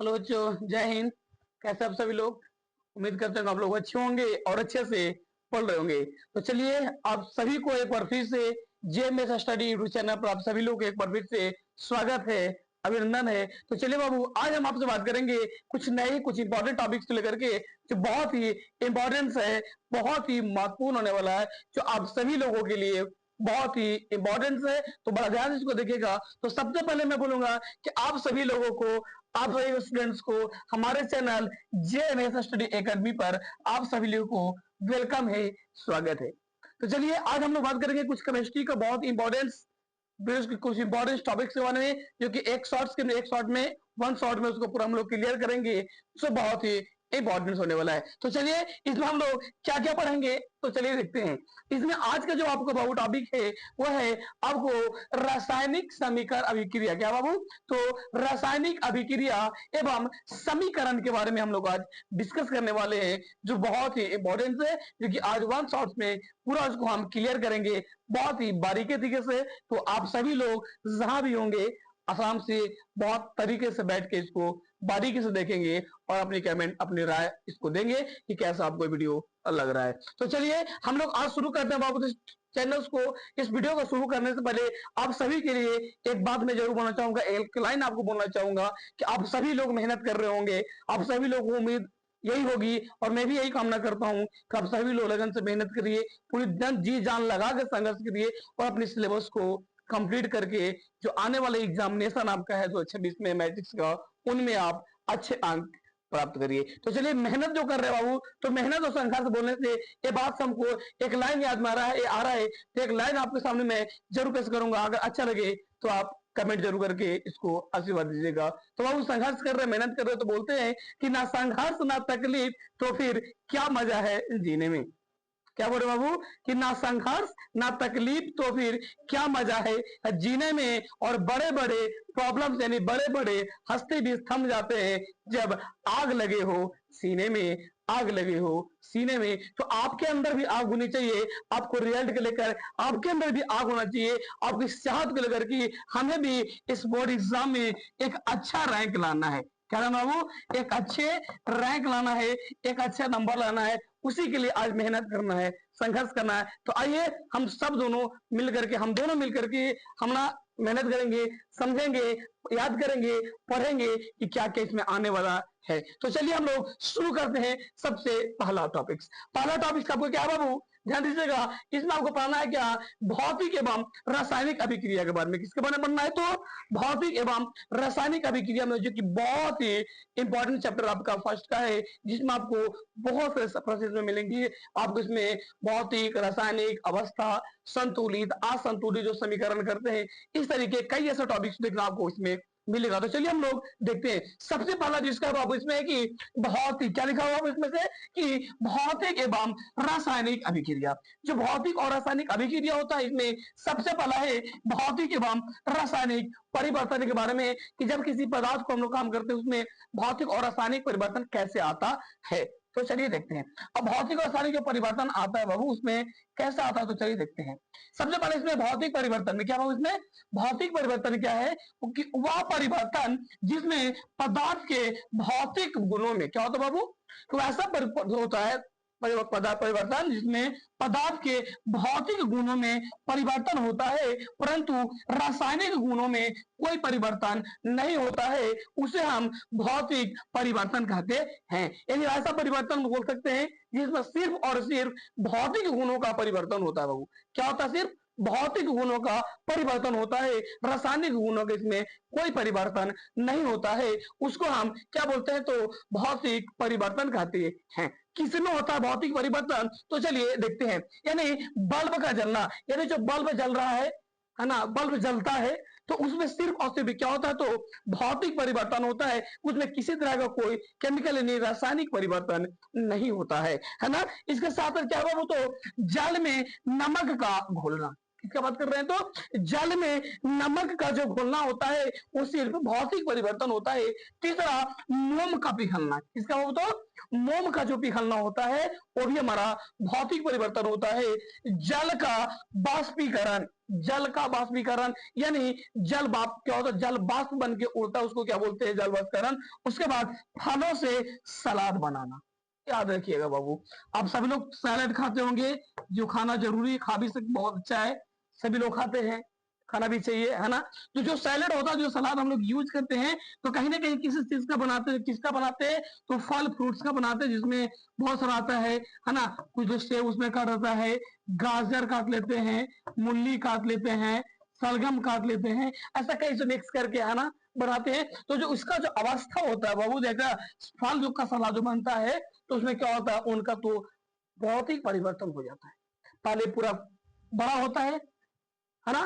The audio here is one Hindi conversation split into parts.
हेलो बच्चों, जय हिंद। कैसे आप सभी लोग? उम्मीद करते हैं कि आप लोग अच्छे होंगे और अच्छे से पढ़ रहे होंगे। तो चलिए, आप सभी को एक बार फिर से जेएमएस स्टडी यूट्यूब चैनल पर आप सभी लोग को एक बार फिर से स्वागत है, अभिनंदन है। तो चलिए बाबू, आज हम आपसे बात करेंगे कुछ नए कुछ इंपॉर्टेंट टॉपिक्स को लेकर के, जो बहुत ही इंपॉर्टेंस है, बहुत ही महत्वपूर्ण होने वाला है, जो आप सभी लोगों के लिए बहुत ही इंपॉर्टेंस है। तो बड़ा ध्यान से इसको देखिएगा। तो सबसे पहले मैं बोलूंगा कि आप सभी लोगों को, आप सभी स्टूडेंट्स को हमारे चैनल जेएमएस स्टडी एकेडमी पर आप सभी लोगों को वेलकम है, स्वागत है। तो चलिए, आज हम लोग बात करेंगे कुछ केमिस्ट्री का बहुत इंपॉर्टेंस, कुछ इंपॉर्टेंट टॉपिक्स के बारे में, जो कि एक शॉर्ट में, वन शॉर्ट में उसको पूरा हम लोग क्लियर करेंगे। सो बहुत ही इंपॉर्टेंस होने वाला है। तो चलिए, इसमें हम लोग क्या क्या पढ़ेंगे, तो चलिए देखते हैं। इसमें आज का जो आपको बाबू टॉपिक है वो है आपको रासायनिक समीकरण अभिक्रिया। क्या बाबू? तो रासायनिक अभिक्रिया एवं समीकरण के बारे में हम लोग आज डिस्कस करने वाले हैं, जो बहुत ही इंपॉर्टेंट है, जो कि आज वन शॉट में पूरा उसको हम क्लियर करेंगे बहुत ही बारीकी तरीके से। तो आप सभी लोग जहां भी होंगे, आराम से बहुत तरीके से बैठ के इसको बारीकी से देखेंगे और अपनी कमेंट, अपनी राय इसको देंगे कि कैसा आपको वीडियो लग रहा है। तो चलिए, हम लोग आज शुरू करते हैं बाबू चैनल्स को। इस वीडियो को शुरू करने से पहले आप सभी के लिए एक बात मैं जरूर बोलना चाहूंगा, एक लाइन आपको बोलना चाहूंगा कि आप सभी लोग मेहनत कर रहे होंगे। आप सभी लोगों को उम्मीद यही होगी और मैं भी यही कामना करता हूं कि आप सभी लोग लगन से मेहनत करिए, पूरी जी जान लगा कर संघर्ष करिए और अपने सिलेबस को कंप्लीट करके जो आने वाले एग्जामिनेशन आपका है 2026 में मैट्रिक्स का, उनमें आप अच्छे अंक प्राप्त करिए। तो चलिए, मेहनत जो कर रहे हैं बाबू, तो मेहनत और संघर्ष बोलने से ये बात से हमको एक लाइन याद में आ रहा है। तो एक लाइन आपके सामने मैं जरूर पेश करूंगा, अगर अच्छा लगे तो आप कमेंट जरूर करके इसको आशीर्वाद दीजिएगा। तो बाबू, संघर्ष कर रहे, मेहनत कर रहे, तो बोलते हैं कि ना संघर्ष ना तकलीफ, तो फिर क्या मजा है जीने में। क्या बोले बाबू कि ना संघर्ष ना तकलीफ, तो फिर क्या मजा है जीने में। और बड़े बड़े प्रॉब्लम्स यानी बड़े बड़े हस्ती भी थम जाते हैं जब आग लगे हो सीने में, आग लगे हो सीने में। तो आपके अंदर भी आग होनी चाहिए, आपको रिजल्ट को लेकर आपके अंदर भी आग होना चाहिए, आपकी सेहत को लेकर कि हमें भी इस बोर्ड एग्जाम में एक अच्छा रैंक लाना है। क्या ना बाबू, एक अच्छे रैंक लाना है, एक अच्छा नंबर लाना है। उसी के लिए आज मेहनत करना है, संघर्ष करना है। तो आइए हम सब दोनों मिल करके, हम दोनों मिल करके हम ना मेहनत करेंगे, समझेंगे, याद करेंगे, पढ़ेंगे कि क्या क्या इसमें आने वाला है। तो चलिए हम लोग शुरू करते हैं। सबसे पहला टॉपिक, पहला टॉपिक आपको क्या है बाबू, ध्यान दीजिएगा। इसमें आपको पढ़ना है क्या, भौतिक एवं रासायनिक अभिक्रिया के बारे में। किसके बारे में पढ़ना है? तो भौतिक एवं रासायनिक अभिक्रिया में, जो कि बहुत ही इंपॉर्टेंट चैप्टर आपका फर्स्ट का है, जिसमें आपको बहुत से प्रोसेस में मिलेंगी। आपको इसमें भौतिक, रासायनिक अवस्था, संतुलित, असंतुलित जो समीकरण करते हैं, इस तरीके कई ऐसे टॉपिक्स देखना आपको इसमें मिलेगा। तो चलिए हम लोग देखते हैं। सबसे पहला जिसका बाबू इसमें है कि भौतिक, क्या लिखा हुआ इसमें से कि भौतिक एवं रासायनिक अभिक्रिया। जो भौतिक और रासायनिक अभिक्रिया होता है, इसमें सबसे पहला है भौतिक एवं रासायनिक परिवर्तन के बारे में, कि जब किसी पदार्थ को हम लोग काम करते हैं उसमें भौतिक और रासायनिक परिवर्तन कैसे आता है। तो चलिए देखते हैं। अब भौतिक और रासायनिक जो परिवर्तन आता है बाबू, उसमें कैसा आता है, तो चलिए देखते हैं। सबसे पहले इसमें भौतिक परिवर्तन में क्या बाबू, इसमें भौतिक परिवर्तन क्या है कि वह परिवर्तन जिसमें पदार्थ के भौतिक गुणों में क्या होता है बाबू, तो ऐसा होता है पदार्थ परिवर्तन जिसमें पदार्थ के भौतिक गुणों में परिवर्तन होता है, परंतु रासायनिक गुणों में कोई परिवर्तन नहीं होता है। उसे हम भौतिक परिवर्तन कहते हैं। यानी ऐसा परिवर्तन बोल सकते हैं जिसमें सिर्फ और सिर्फ भौतिक गुणों का परिवर्तन होता है बाबू। क्या होता है? सिर्फ भौतिक गुणों का परिवर्तन होता है, रासायनिक गुणों के इसमें कोई परिवर्तन नहीं होता है। उसको हम क्या बोलते हैं? तो भौतिक परिवर्तन कहते हैं। किसमें होता है भौतिक परिवर्तन? तो चलिए देखते हैं। यानी बल्ब का जलना, यानी जो बल्ब जल रहा है ना, बल्ब जलता है, तो उसमें सिर्फ और सिर्फ क्या होता है? तो भौतिक परिवर्तन होता है। उसमें किसी तरह का कोई केमिकल यानी रासायनिक परिवर्तन नहीं होता है ना। इसके साथ क्या हुआ, वो तो जल में नमक का घोलना। किसका बात कर रहे हैं? तो जल में नमक का जो घुलना होता है वो सिर्फ भौतिक परिवर्तन होता है। तीसरा, मोम का पिघलना। किसका? वो तो मोम का जो पिघलना होता है वो भी हमारा भौतिक परिवर्तन होता है। जल का बाष्पीकरण, जल का बाष्पीकरण यानी जल बाष्प क्या होता है? जल बाष्प बन के उड़ता है, उसको क्या बोलते हैं? जल बाष्पीकरण। उसके बाद फलों से सलाद बनाना। याद रखिएगा बाबू, आप सभी लोग सैलेड खाते होंगे, जो खाना जरूरी, खा भी सकते, बहुत अच्छा है, सभी लोग खाते हैं, खाना भी चाहिए, है ना? तो जो सैलेड होता है, जो सलाद हम लोग यूज करते हैं, तो कहीं ना कहीं किसी चीज का बनाते हैं, किसका बनाते हैं? तो फल फ्रूट्स का बनाते हैं, जिसमें बहुत सारा आता है ना? कुछ जो सेब उसमें काट आता है, गाजर काट लेते हैं, मूली काट लेते हैं, सलगम काट लेते हैं, ऐसा कई से मिक्स करके, है ना, बनाते हैं। तो जो उसका जो अवस्था होता है बाबू, देखा, फल जो का सलाद जो बनता है, तो उसमें क्या होता है? उनका तो भौतिक परिवर्तन हो जाता है। पहले पूरा बड़ा होता है ना?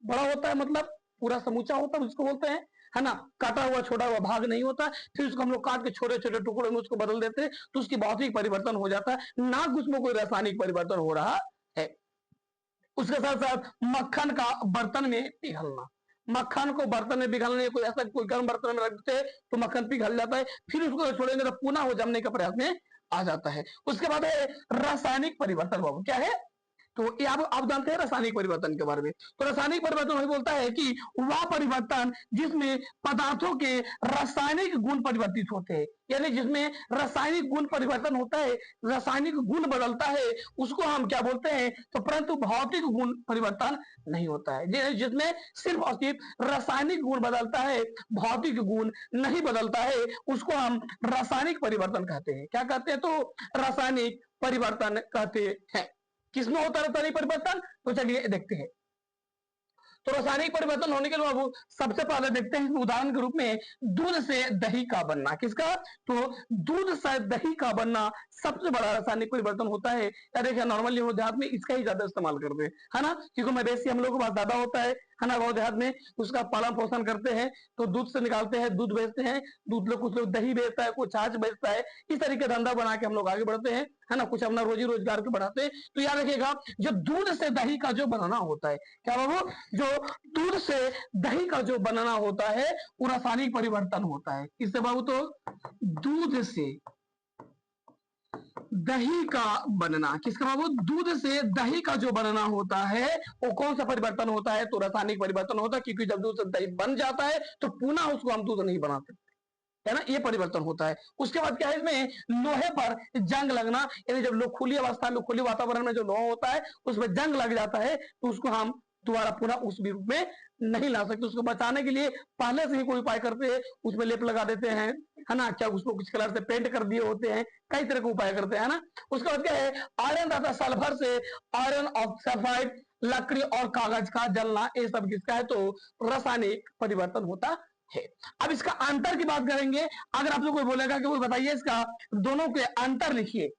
बड़ा होता है मतलब पूरा समूचा होता है, उसको बोलते हैं, है ना? काटा हुआ छोटा हुआ भाग नहीं होता। फिर उसको हम लोग काट के छोटे छोटे टुकड़ों में उसको बदल देते हैं, तो उसकी भौतिक परिवर्तन हो जाता है, ना कि उसमें कोई रासायनिक परिवर्तन हो रहा है। उसके साथ साथ मक्खन का बर्तन में पिघलना। मक्खन को बर्तन में पिघलने, कोई ऐसा कोई गर्म बर्तन में रखते हैं तो मक्खन पिघल जाता है, फिर उसको छोड़ेंगे तो पुनः हो जमने का प्रयास में आ जाता है। उसके बाद है रासायनिक परिवर्तन। बाबू क्या है? तो ये आप जानते हैं रासायनिक परिवर्तन के बारे में। तो रासायनिक परिवर्तन वही बोलता है कि वह परिवर्तन जिसमें पदार्थों के रासायनिक गुण परिवर्तित होते हैं, यानी जिसमें रासायनिक गुण परिवर्तन होता है, रासायनिक गुण बदलता है, उसको हम क्या बोलते हैं? तो परंतु भौतिक गुण परिवर्तन नहीं होता है। जिसमें सिर्फ और सिर्फ रासायनिक गुण बदलता है, भौतिक गुण नहीं बदलता है, उसको हम रासायनिक परिवर्तन कहते हैं। क्या कहते हैं? तो रासायनिक परिवर्तन कहते हैं। किसमें होता है रासायनिक परिवर्तन? तो चलिए देखते हैं। तो रासायनिक परिवर्तन होने के लिए बाबू सबसे पहले देखते हैं उदाहरण के रूप में दूध से दही का बनना। किसका? तो दूध से दही का बनना सबसे बड़ा रासायनिक परिवर्तन होता है। या देखिए नॉर्मली हम देहात में इसका ही ज्यादा इस्तेमाल करते हैं, है ना? क्योंकि मवेशी हम लोग के पास ज्यादा होता है ना? गाँव देहात में उसका पालन पोषण करते हैं, तो दूध से निकालते हैं, दूध बेचते हैं, दूध लोग, कुछ लोग दही बेचता है, कुछ छाछ बेचता है, इस तरीके धंधा बना के हम लोग आगे बढ़ते हैं, है ना? कुछ अपना रोजी रोजगार को बढ़ाते हैं। तो याद रखिएगा, जो दूध से दही का जो बनाना होता है, क्या बाबू? जो दूध से दही का जो बनाना होता है वो रासायनिक परिवर्तन होता है। किससे बाबू? तो दूध से दही का बनना। किसका बाबू? दूध से दही का जो बनना होता है वो कौन सा परिवर्तन होता है? तो रासायनिक परिवर्तन होता है, क्योंकि जब दूध से दही बन जाता है तो पुनः उसको हम दूध नहीं बनाते, है ना? ये परिवर्तन होता है। उसके बाद क्या है? इसमें लोहे पर जंग लगना, यानी जब लोग खुली अवस्था में, खुली वातावरण में जो लोहा होता है उसमें जंग लग जाता है, तो उसको हम दोबारा पुनः उस रूप में नहीं ला सकते। उसको बचाने के लिए पहले से ही कोई उपाय करते हैं, उसमें लेप लगा देते हैं, है ना? क्या उसको कुछ कलर से पेंट कर दिए होते हैं, कई तरह के उपाय करते हैं, है ना? उसके बाद क्या है? आयरन तथा सल्फर से आयरन ऑक्साइड, लकड़ी और कागज का जलना, ये सब किसका है? तो रासायनिक परिवर्तन होता है। अब इसका अंतर की बात करेंगे। अगर आपसे कोई बोलेगा कि कोई बताइए इसका दोनों के अंतर लिखिए,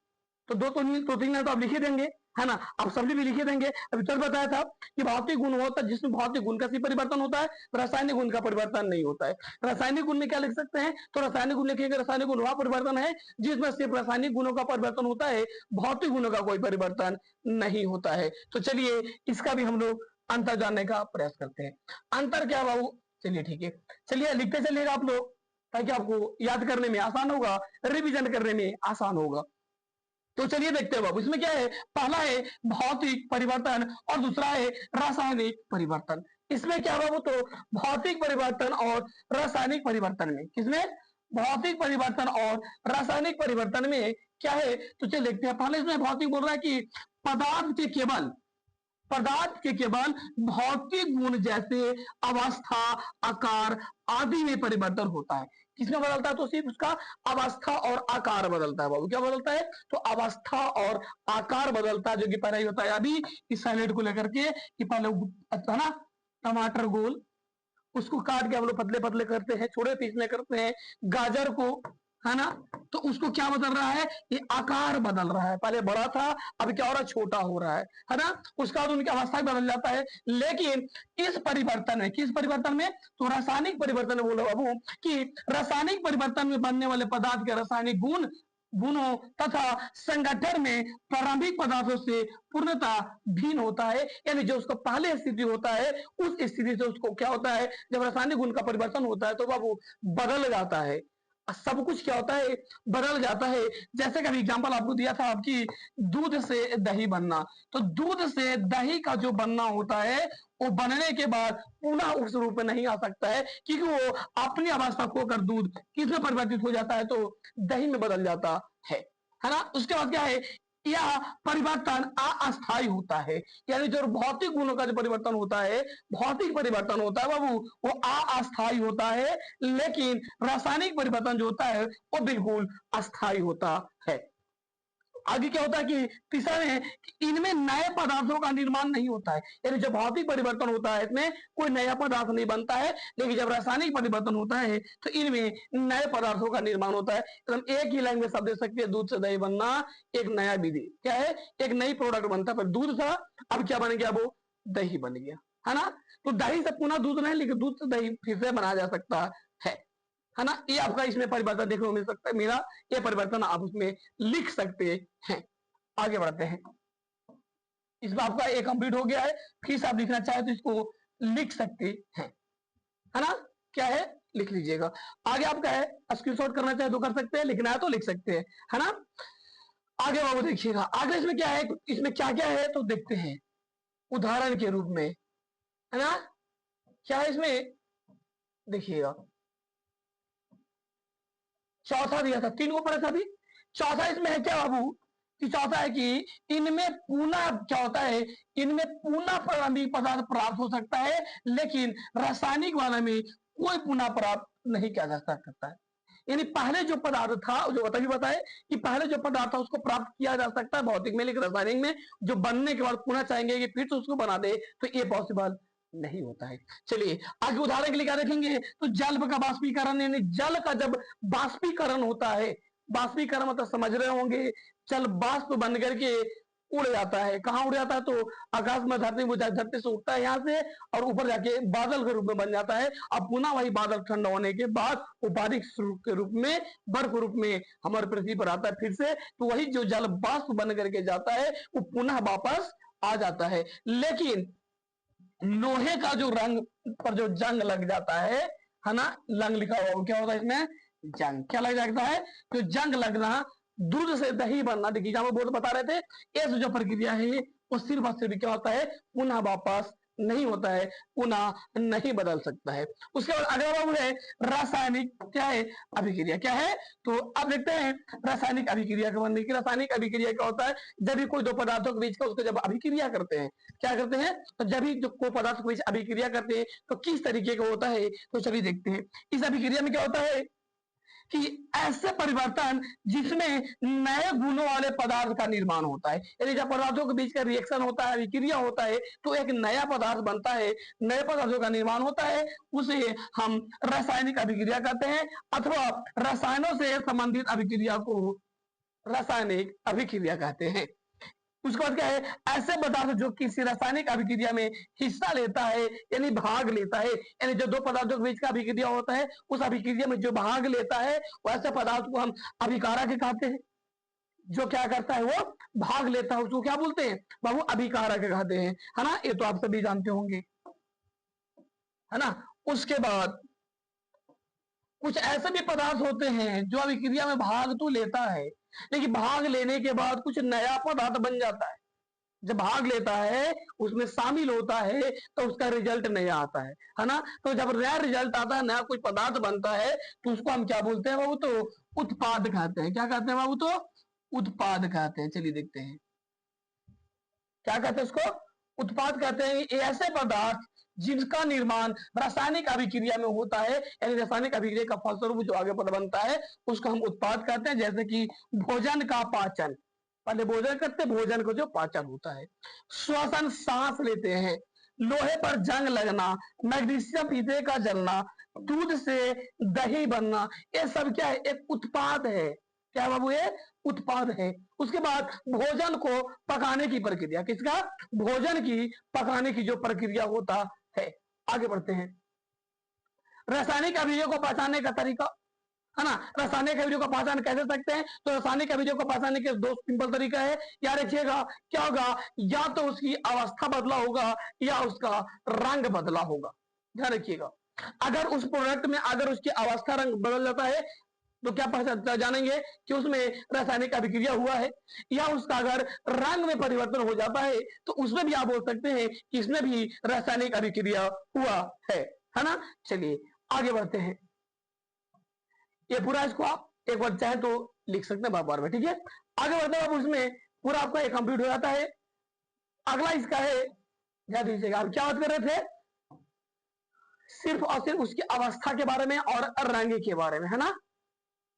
तो दो तो तीन है तो आप लिखिए देंगे, है ना? आप सभी भी लिखिए देंगे। अभी तक बताया था कि भौतिक गुण होता है, जिसमें भौतिक गुण का ही परिवर्तन होता है, रासायनिक गुण का परिवर्तन नहीं होता है। रासायनिक गुण में क्या लिख सकते हैं? तो रासायनिक गुण लिखिएगा, रासायनिक गुण वह परिवर्तन है जिसमें सिर्फ रासायनिक गुणों का परिवर्तन होता है, भौतिक गुणों का कोई परिवर्तन नहीं होता है। तो चलिए इसका भी हम लोग अंतर जानने का प्रयास करते हैं। अंतर क्या बाबू? चलिए ठीक है, चलिए लिखते चलिएगा आप लोग, ताकि आपको याद करने में आसान होगा, रिवीजन करने में आसान होगा। तो चलिए देखते हैं बाबू, इसमें क्या है? पहला है भौतिक परिवर्तन और दूसरा है रासायनिक परिवर्तन। इसमें क्या बाबू? तो भौतिक परिवर्तन और रासायनिक परिवर्तन में, किसमें? भौतिक परिवर्तन और रासायनिक परिवर्तन में क्या है? तो चलिए देखते हैं। पहले इसमें भौतिक बोल रहा है कि पदार्थ के केवल भौतिक गुण जैसे अवस्था, आकार आदि में परिवर्तन होता है। किसमें बदलता है? तो सिर्फ उसका अवस्था और आकार बदलता है बाबू। क्या बदलता है? तो अवस्था और आकार बदलता है, जो कि पहले ही बताया अभी इस सैलेड को लेकर के कि पहले है ना, टमाटर गोल, उसको काट के हम लोग पतले पतले करते हैं, छोटे पीस में करते हैं। गाजर को, है ना, तो उसको क्या बदल रहा है? ये आकार बदल रहा है, पहले बड़ा था अब क्या हो रहा है? छोटा हो रहा है ना? उसका बाद उनकी अवस्था भी बदल जाता है। लेकिन इस परिवर्तन में, किस परिवर्तन में? तो रासायनिक परिवर्तन में बोलो बाबू कि रासायनिक परिवर्तन में बनने वाले पदार्थ के रासायनिक गुण गुणों तथा संगठन में प्रारंभिक पदार्थों से पूर्णतः भिन्न होता है। यानी जो उसका पहले स्थिति होता है उस स्थिति से उसको क्या होता है, जब रासायनिक गुण का परिवर्तन होता है तो वह वो बदल जाता है। सब कुछ क्या होता है, बदल जाता है। जैसे कि अभी एग्जांपल आपको दिया था आपकी दूध से दही बनना, तो दूध से दही का जो बनना होता है वो बनने के बाद पुनः उस रूप में नहीं आ सकता है, क्योंकि वो अपनी अवस्था खोकर दूध किसमें परिवर्तित हो जाता है, तो दही में बदल जाता है ना। उसके बाद क्या है, यह परिवर्तन अस्थायी होता है। यानी जो भौतिक गुणों का जो परिवर्तन होता है, भौतिक परिवर्तन होता है बाबू, वो अस्थायी होता है। लेकिन रासायनिक परिवर्तन जो होता है वो बिल्कुल अस्थायी होता है। आगे क्या होता है कि तीसरा है कि इनमें नए पदार्थों का निर्माण नहीं होता है। यानी जब भौतिक परिवर्तन होता है इसमें कोई नया पदार्थ नहीं बनता है, लेकिन जब रासायनिक परिवर्तन होता है तो इनमें नए पदार्थों का निर्माण होता है। तो हम एक ही लाइन में शब्द दे सकते हैं, दूध से दही बनना एक नया विधि क्या है, एक नई प्रोडक्ट बनता है। पर दूध था, अब क्या बन गया, वो दही बन गया, है ना। तो दही से पुनः दूध नहीं, लेकिन दूध से दही फिर से बनाया जा सकता है ना। ये आपका इसमें परिवर्तन देखने को मिल सकता है। मेरा ये परिवर्तन आप उसमें लिख सकते हैं। आगे बढ़ते हैं, इसमें आपका ये कंप्लीट हो गया है। फिर से आप लिखना चाहे तो इसको लिख सकते हैं, है ना। क्या है, लिख लीजिएगा। आगे आपका है स्क्रीनशॉट करना चाहे तो कर सकते हैं, लिखना है तो लिख सकते हैं, है ना। आगे बाबू देखिएगा, आगे इसमें क्या है, इसमें क्या क्या है तो देखते हैं उदाहरण के रूप में, है ना। क्या है इसमें, देखिएगा चौथा दिया था, तीन को पढ़ा था अभी। चौथा इसमें है क्या बाबू, कि चौथा है कि इनमें पुनः क्या होता है, इनमें पुनः प्रारंभिक पदार्थ प्राप्त हो सकता है, लेकिन रासायनिक वाला में कोई पुनः प्राप्त नहीं किया जा सकता है। यानी पहले जो पदार्थ था, जो तभी बताए कि पहले जो पदार्थ था उसको प्राप्त किया जा सकता है भौतिक में, लेकिन रासायनिक में जो बनने के बाद पुनः चाहेंगे कि फिर से उसको बना दे, तो ये पॉसिबल नहीं होता है। चलिए आगे उदाहरण के लिए क्या देखेंगे, तो जल का बाष्पीकरण, यानी जल का जब बाष्पीकरण होता है, बाष्पीकरण मतलब समझ रहे होंगे, जल बाष्प बन करके उड़ जाता है। कहाँ उड़ जाता है, तो आकाश में, धरती से उठता है यहाँ से और ऊपर जाके बादल के रूप में बन जाता है। अब पुनः वही बादल ठंडा होने के बाद वो बारिश के रूप में, बर्फ रूप में हमारे पृथ्वी पर आता है फिर से। तो वही जो जल बाष्प बन करके जाता है वो पुनः वापस आ जाता है। लेकिन लोहे का जो रंग पर जो जंग लग जाता है ना, लंग लिखा हुआ, क्या होता है इसमें, जंग। क्या लग जाता है, तो जंग लगना, दूध से दही बनना। देखिए जहां बहुत बता रहे थे, ये जो प्रक्रिया है वो सिर्फ और सिर्फ क्या होता है, पुनः वापस नहीं होता है, पुनः नहीं बदल सकता है। उसके बाद अगला बाबू है रासायनिक क्या है, अभिक्रिया। क्या है, तो अब देखते हैं रासायनिक अभिक्रिया के बनने की। रासायनिक अभिक्रिया क्या होता है, जब भी कोई दो पदार्थों के बीच का उसको जब अभिक्रिया करते हैं, क्या करते हैं, तो जब भी जो कोई पदार्थ के बीच अभिक्रिया करते हैं तो किस तरीके का होता है, तो चलिए देखते हैं। इस अभिक्रिया में क्या होता है कि ऐसे परिवर्तन जिसमें नए गुणों वाले पदार्थ का निर्माण होता है। यानी जब पदार्थों के बीच का रिएक्शन होता है, विक्रिया होता है, तो एक नया पदार्थ बनता है, नए पदार्थों का निर्माण होता है, उसे हम रासायनिक अभिक्रिया कहते हैं, अथवा रसायनों से संबंधित अभिक्रिया को रासायनिक अभिक्रिया कहते हैं। उसके बाद क्या है, ऐसे पदार्थ जो किसी रासायनिक अभिक्रिया में हिस्सा लेता है, यानी भाग लेता है। यानी जो दो पदार्थों के बीच का अभिक्रिया होता है, उस अभिक्रिया में जो भाग लेता है, वैसे पदार्थ को हम अभिकारक कहते हैं। जो क्या करता है, वो भाग लेता है, उसको क्या बोलते हैं बाबू, अभिकारक कहते हैं, है ना। ये तो आप सभी जानते होंगे, है ना। उसके बाद कुछ ऐसे भी पदार्थ होते हैं जो अभिक्रिया में भाग तो लेता है, लेकिन भाग लेने के बाद कुछ नया पदार्थ बन जाता है। जब भाग लेता है, उसमें शामिल होता है, तो उसका रिजल्ट नया आता है ना। तो जब नया रिजल्ट आता है, नया कुछ पदार्थ बनता है, तो उसको हम क्या बोलते हैं बाबू, तो उत्पाद कहते हैं। क्या कहते हैं बाबू, तो उत्पाद कहते हैं। चलिए देखते हैं क्या कहते हैं उसको, उत्पाद कहते हैं। ये ऐसे पदार्थ जिनका निर्माण रासायनिक अभिक्रिया में होता है, यानी रासायनिक अभिक्रिया का फलस्वरूप जो आगे पद बनता है, उसको हम उत्पाद कहते हैं। जैसे कि भोजन का पाचन, पहले भोजन करते, भोजन को जो पाचन होता है, श्वसन, सांस लेते हैं, लोहे पर जंग लगना, मैग्नीशियम पीते का जलना, दूध से दही बनना, ये सब क्या है, एक उत्पाद है। क्या बाबू, ये उत्पाद है। उसके बाद भोजन को पकाने की प्रक्रिया, किसका, भोजन की पकाने की जो प्रक्रिया होता है। आगे बढ़ते हैं, रासायनिक अभिक्रिया को पहचानने का तरीका। है ना। रासायनिक अभिक्रिया का पहचान कैसे सकते हैं, तो रासायनिक अभिक्रिया को पहचानने के दो सिंपल तरीका है। याद रखिएगा क्या होगा, या तो उसकी अवस्था बदला होगा या उसका रंग बदला होगा। ध्यान रखिएगा, अगर उस प्रोडक्ट में अगर उसकी अवस्था रंग बदल जाता है तो क्या पहचान जानेंगे कि उसमें रासायनिक अभिक्रिया हुआ है, या उसका अगर रंग में परिवर्तन हो जाता है तो उसमें भी आप बोल सकते हैं कि इसमें भी रासायनिक अभिक्रिया हुआ है ना। चलिए आगे बढ़ते हैं, ये पूरा इसको आप एक बार चाहे तो लिख सकते हैं बार में, ठीक है। आगे बढ़ते हैं, अब उसमें पूरा आपका ये कंप्लीट हो जाता है। अगला इसका है, ध्यान दीजिएगा, आप क्या बात कर रहे थे, सिर्फ और सिर्फ उसकी अवस्था के बारे में और रंग के बारे में, है ना।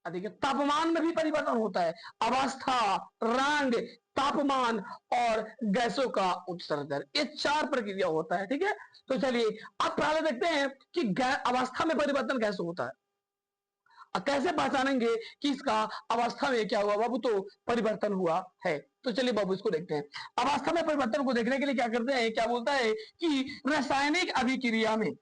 देखिए तापमान में भी परिवर्तन होता है, अवस्था, रंग, तापमान और गैसों का उत्सर्जन, ये चार प्रक्रिया होता है, ठीक है। तो चलिए अब पहले देखते हैं कि अवस्था में परिवर्तन कैसे होता है, कैसे पहचानेंगे कि इसका अवस्था में क्या हुआ बाबू, तो परिवर्तन हुआ है। तो चलिए बाबू इसको देखते हैं। अवस्था में परिवर्तन को देखने के लिए क्या करते हैं, क्या बोलता है कि रासायनिक अभिक्रिया में,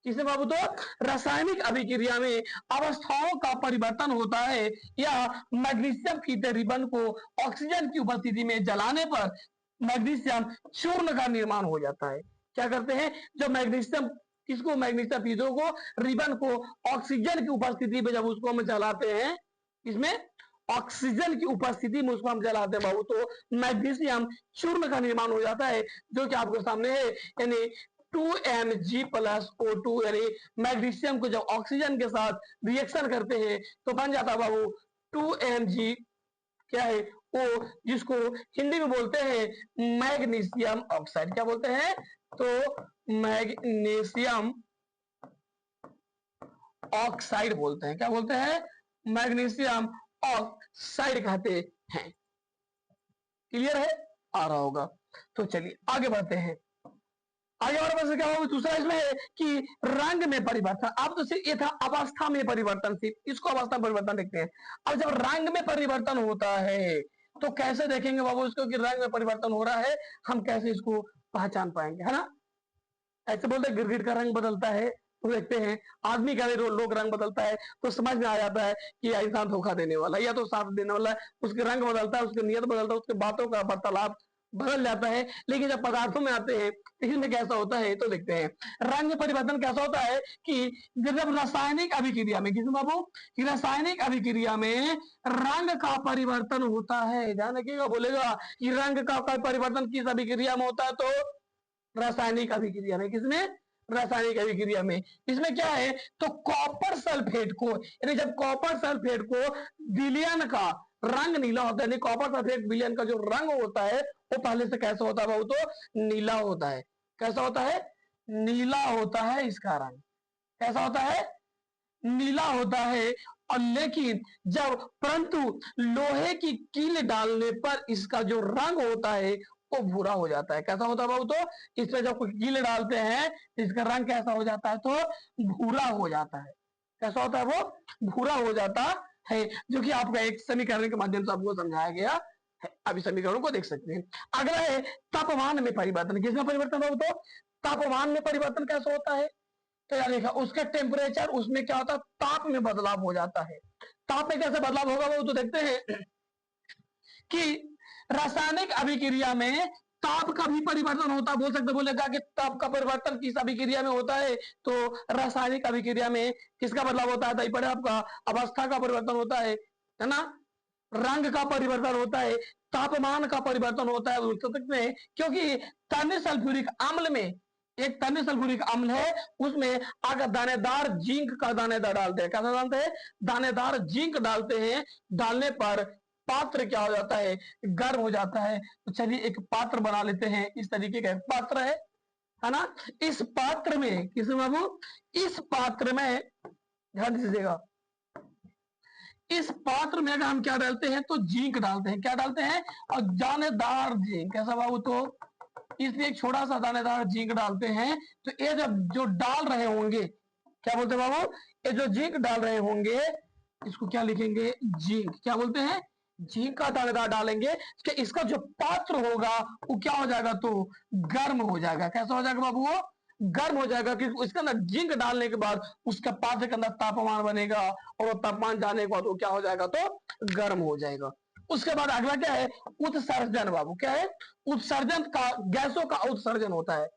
किसने बाबू, तो रासायनिक अभिक्रिया में अवस्थाओं का परिवर्तन होता है, या मैग्नीशियम की रिबन को ऑक्सीजन की उपस्थिति में जलाने पर मैग्नीशियम चूर्ण का निर्माण हो जाता है। क्या करते हैं, जो मैग्नीशियम, किसको, मैग्नीशियम पीजो को, रिबन को ऑक्सीजन की उपस्थिति में जब उसको हम जलाते हैं, इसमें ऑक्सीजन की उपस्थिति में उसको हम जलाते हैं बाबू, तो मैग्नीशियम चूर्ण का निर्माण हो जाता है, जो कि आपके सामने है, यानी 2Mg+O2, यानी मैग्नीशियम को जब ऑक्सीजन के साथ रिएक्शन करते हैं तो बन जाता है बाबू 2Mg, क्या है वो, जिसको हिंदी में बोलते हैं मैग्नीशियम ऑक्साइड। क्या बोलते हैं, तो मैग्नीशियम ऑक्साइड बोलते हैं। क्या बोलते हैं, मैग्नीशियम ऑक्साइड कहते हैं। क्लियर है, आ रहा होगा। तो चलिए आगे बढ़ते हैं। आगे और बस क्या होगा, दूसरा इसमें है कि रंग में परिवर्तन। अब तो सिर्फ ये था अवस्था में परिवर्तन, सिर्फ इसको अवस्था में परिवर्तन देखते हैं। अब जब रंग में परिवर्तन होता है तो कैसे देखेंगे बाबू इसको कि रंग में परिवर्तन हो रहा है, हम कैसे इसको पहचान पाएंगे, है ना। ऐसे बोलते हैं गिरगिट का रंग बदलता है, तो देखते हैं आदमी का लोग रंग बदलता है तो समझ में आ जाता है कि इंसान धोखा देने वाला या तो साथ देने वाला है। उसके रंग बदलता है, उसकी नियत बदलता है, उसके बातों का वार्तालाप बदल जाता है। लेकिन जब पदार्थों में आते हैं तो इसमें कैसा होता है, तो देखते हैं रंग में परिवर्तन कैसा होता है कि जब रासायनिक अभिक्रिया में, किस बाबू, कि रासायनिक अभिक्रिया में रंग का परिवर्तन होता है। ध्यान रखिएगा, बोलेगा कि रंग का परिवर्तन किस अभिक्रिया में होता है, तो रासायनिक अभिक्रिया में। किसमें, रासायनिक अभिक्रिया में। इसमें क्या है, तो कॉपर सल्फेट को, यानी जब कॉपर सल्फेट को विलयन का रंग नीला होता है, यानी कॉपर सल्फेट विलयन का जो रंग होता है वो पहले से कैसा होता है, वो तो नीला होता है। कैसा होता है, नीला होता है इसका रंग। कैसा होता है, नीला होता है। और लेकिन जब परंतु लोहे की कील डालने पर इसका जो रंग होता है वो भूरा हो जाता है। कैसा होता है बाबू, तो इसमें जब कील डालते हैं तो इसका रंग कैसा हो जाता है, तो भूरा हो जाता है। कैसा होता है, वो भूरा हो जाता है, जो कि आपका एक समीकरण के माध्यम से आपको समझाया गया है। अभी समीकरणों को देख सकते हैं। अगला है तापमान में परिवर्तन। किसमें परिवर्तन बाबू, तो तापमान में परिवर्तन कैसा होता है, तो यार देखा उसका टेम्परेचर, उसमें क्या होता है, ताप में बदलाव हो जाता है। ताप में कैसे बदलाव होगा वो तो देखते हैं कि रासायनिक अभिक्रिया में ताप का भी परिवर्तन होता है। बोल सकते, बोलेगा कि ताप का परिवर्तन किस अभिक्रिया में होता है, तो रासायनिक अभिक्रिया में किसका बदलाव होता है, पड़े आपका अवस्था का परिवर्तन होता है ना, रंग का परिवर्तन होता है, तापमान का परिवर्तन होता है, बोल सकते हैं। क्योंकि तन्य सल्फ्यूरिक अम्ल में, एक तन्य सल्फ्यूरिक अम्ल है, उसमें अगर दानेदार जिंक का दानेदार डालते हैं, कैसा डालते हैं, दानेदार जिंक डालते हैं, डालने पर पात्र क्या हो जाता है, गर्म हो जाता है। तो चलिए एक पात्र बना लेते हैं, इस तरीके का पात्र है ना। इस पात्र में, किस बाबू, इस पात्र में ध्यान दीजिएगा, इस पात्र में अगर हम क्या डालते हैं, तो जिंक डालते हैं। क्या डालते हैं, और दानेदार जिंक। कैसा बाबू, तो इसलिए एक छोटा सा दानेदार जिंक डालते हैं। तो ये जब जो डाल रहे होंगे, क्या बोलते हैं बाबू, ये जो जिंक डाल रहे होंगे इसको क्या लिखेंगे, जिंक। क्या बोलते हैं, जिंक का दानेदार डालेंगे कि इसका जो पात्र होगा वो क्या हो जाएगा, तो गर्म हो जाएगा। कैसा हो जाएगा बाबू, वो गर्म हो जाएगा, कि इसके अंदर जिंक डालने के बाद उसका पात्र के अंदर तापमान बनेगा, और वो तापमान जाने के बाद वो क्या हो जाएगा, तो गर्म हो जाएगा। उसके बाद अगला क्या है, उत्सर्जन बाबू। क्या है, उत्सर्जन का, गैसों का उत्सर्जन होता है।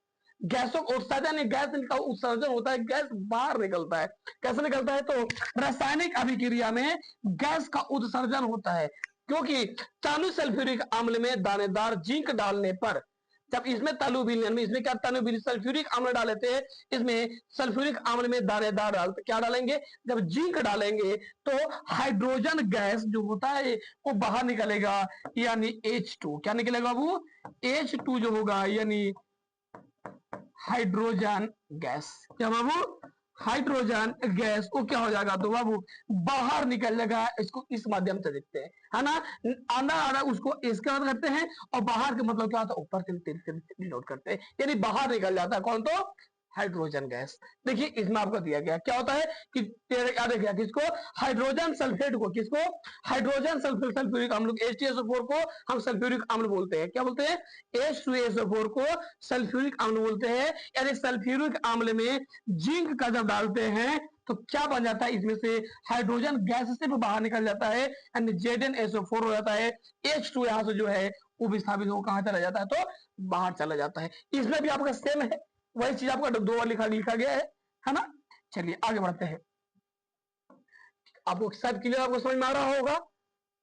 गैसों का उत्सर्जन, गैस का उत्सर्जन होता है, गैस बाहर निकलता है। कैसे निकलता है, तो रासायनिक अभिक्रिया में गैस का उत्सर्जन होता है, क्योंकि चालू सल्फ्यूरिक अम्ल में दानेदार जिंक डालने पर, जब इसमें तालु विलयन में, इसमें क्या तालु विलयन सल्फ्यूरिक अम्ल डालते हैं, इसमें सल्फ्यूरिक अम्ल में दानेदार डालते, क्या डालेंगे, जब जिंक डालेंगे तो हाइड्रोजन गैस जो होता है वो बाहर निकलेगा, यानी H2। क्या निकलेगा बाबू, H2 जो होगा, यानी हाइड्रोजन गैस। क्या बाबू, हाइड्रोजन गैस वो क्या हो जाएगा, तो बाबू बाहर निकल जाएगा। इसको इस माध्यम से देखते हैं, है ना, अंदर आ रहा है उसको इसके बाद करते हैं, और बाहर का मतलब क्या होता है, ऊपर से डिनोट करते हैं, यानी बाहर निकल जाता है कौन, तो हाइड्रोजन गैस। देखिए इसमें आपको दिया गया क्या होता है कि क्या देखिए, किसको, हाइड्रोजन सल्फेट को, किसको, हाइड्रोजन सल्फेट सल्फ्यूरिक अम्ल H2SO4 को हम सल्फ्यूरिक अम्ल बोलते हैं। क्या बोलते हैं, H2SO4 को सल्फ्यूरिक अम्ल बोलते हैं। यानी सल्फ्यूरिक अम्ल में जिंक का जब डालते हैं तो क्या बन जाता है, इसमें से हाइड्रोजन गैस से भी बाहर निकल जाता है, यानी ZnSO4 हो जाता है। H2 यहां से जो है वो विस्थापित हो कहां चला जाता है, तो बाहर चला जाता है। इसमें भी आपका सेम है, वही चीज आपका दो बार लिखा गया है ना। चलिए आगे बढ़ते हैं। आपको सब क्लियर, आपको समझ में आ रहा होगा,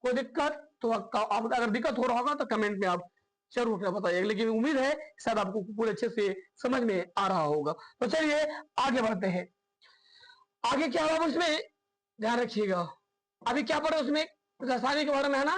कोई दिक्कत तो आप अगर दिक्कत हो रहा होगा तो कमेंट में आप जरूर बताइएगा, लेकिन उम्मीद है शायद आपको पूरे अच्छे से समझ में आ रहा होगा। तो चलिए आगे बढ़ते हैं। आगे क्या होगा उसमें, ध्यान रखिएगा। अभी क्या पढ़े उसमें, रासायनिक के बारे में, है ना।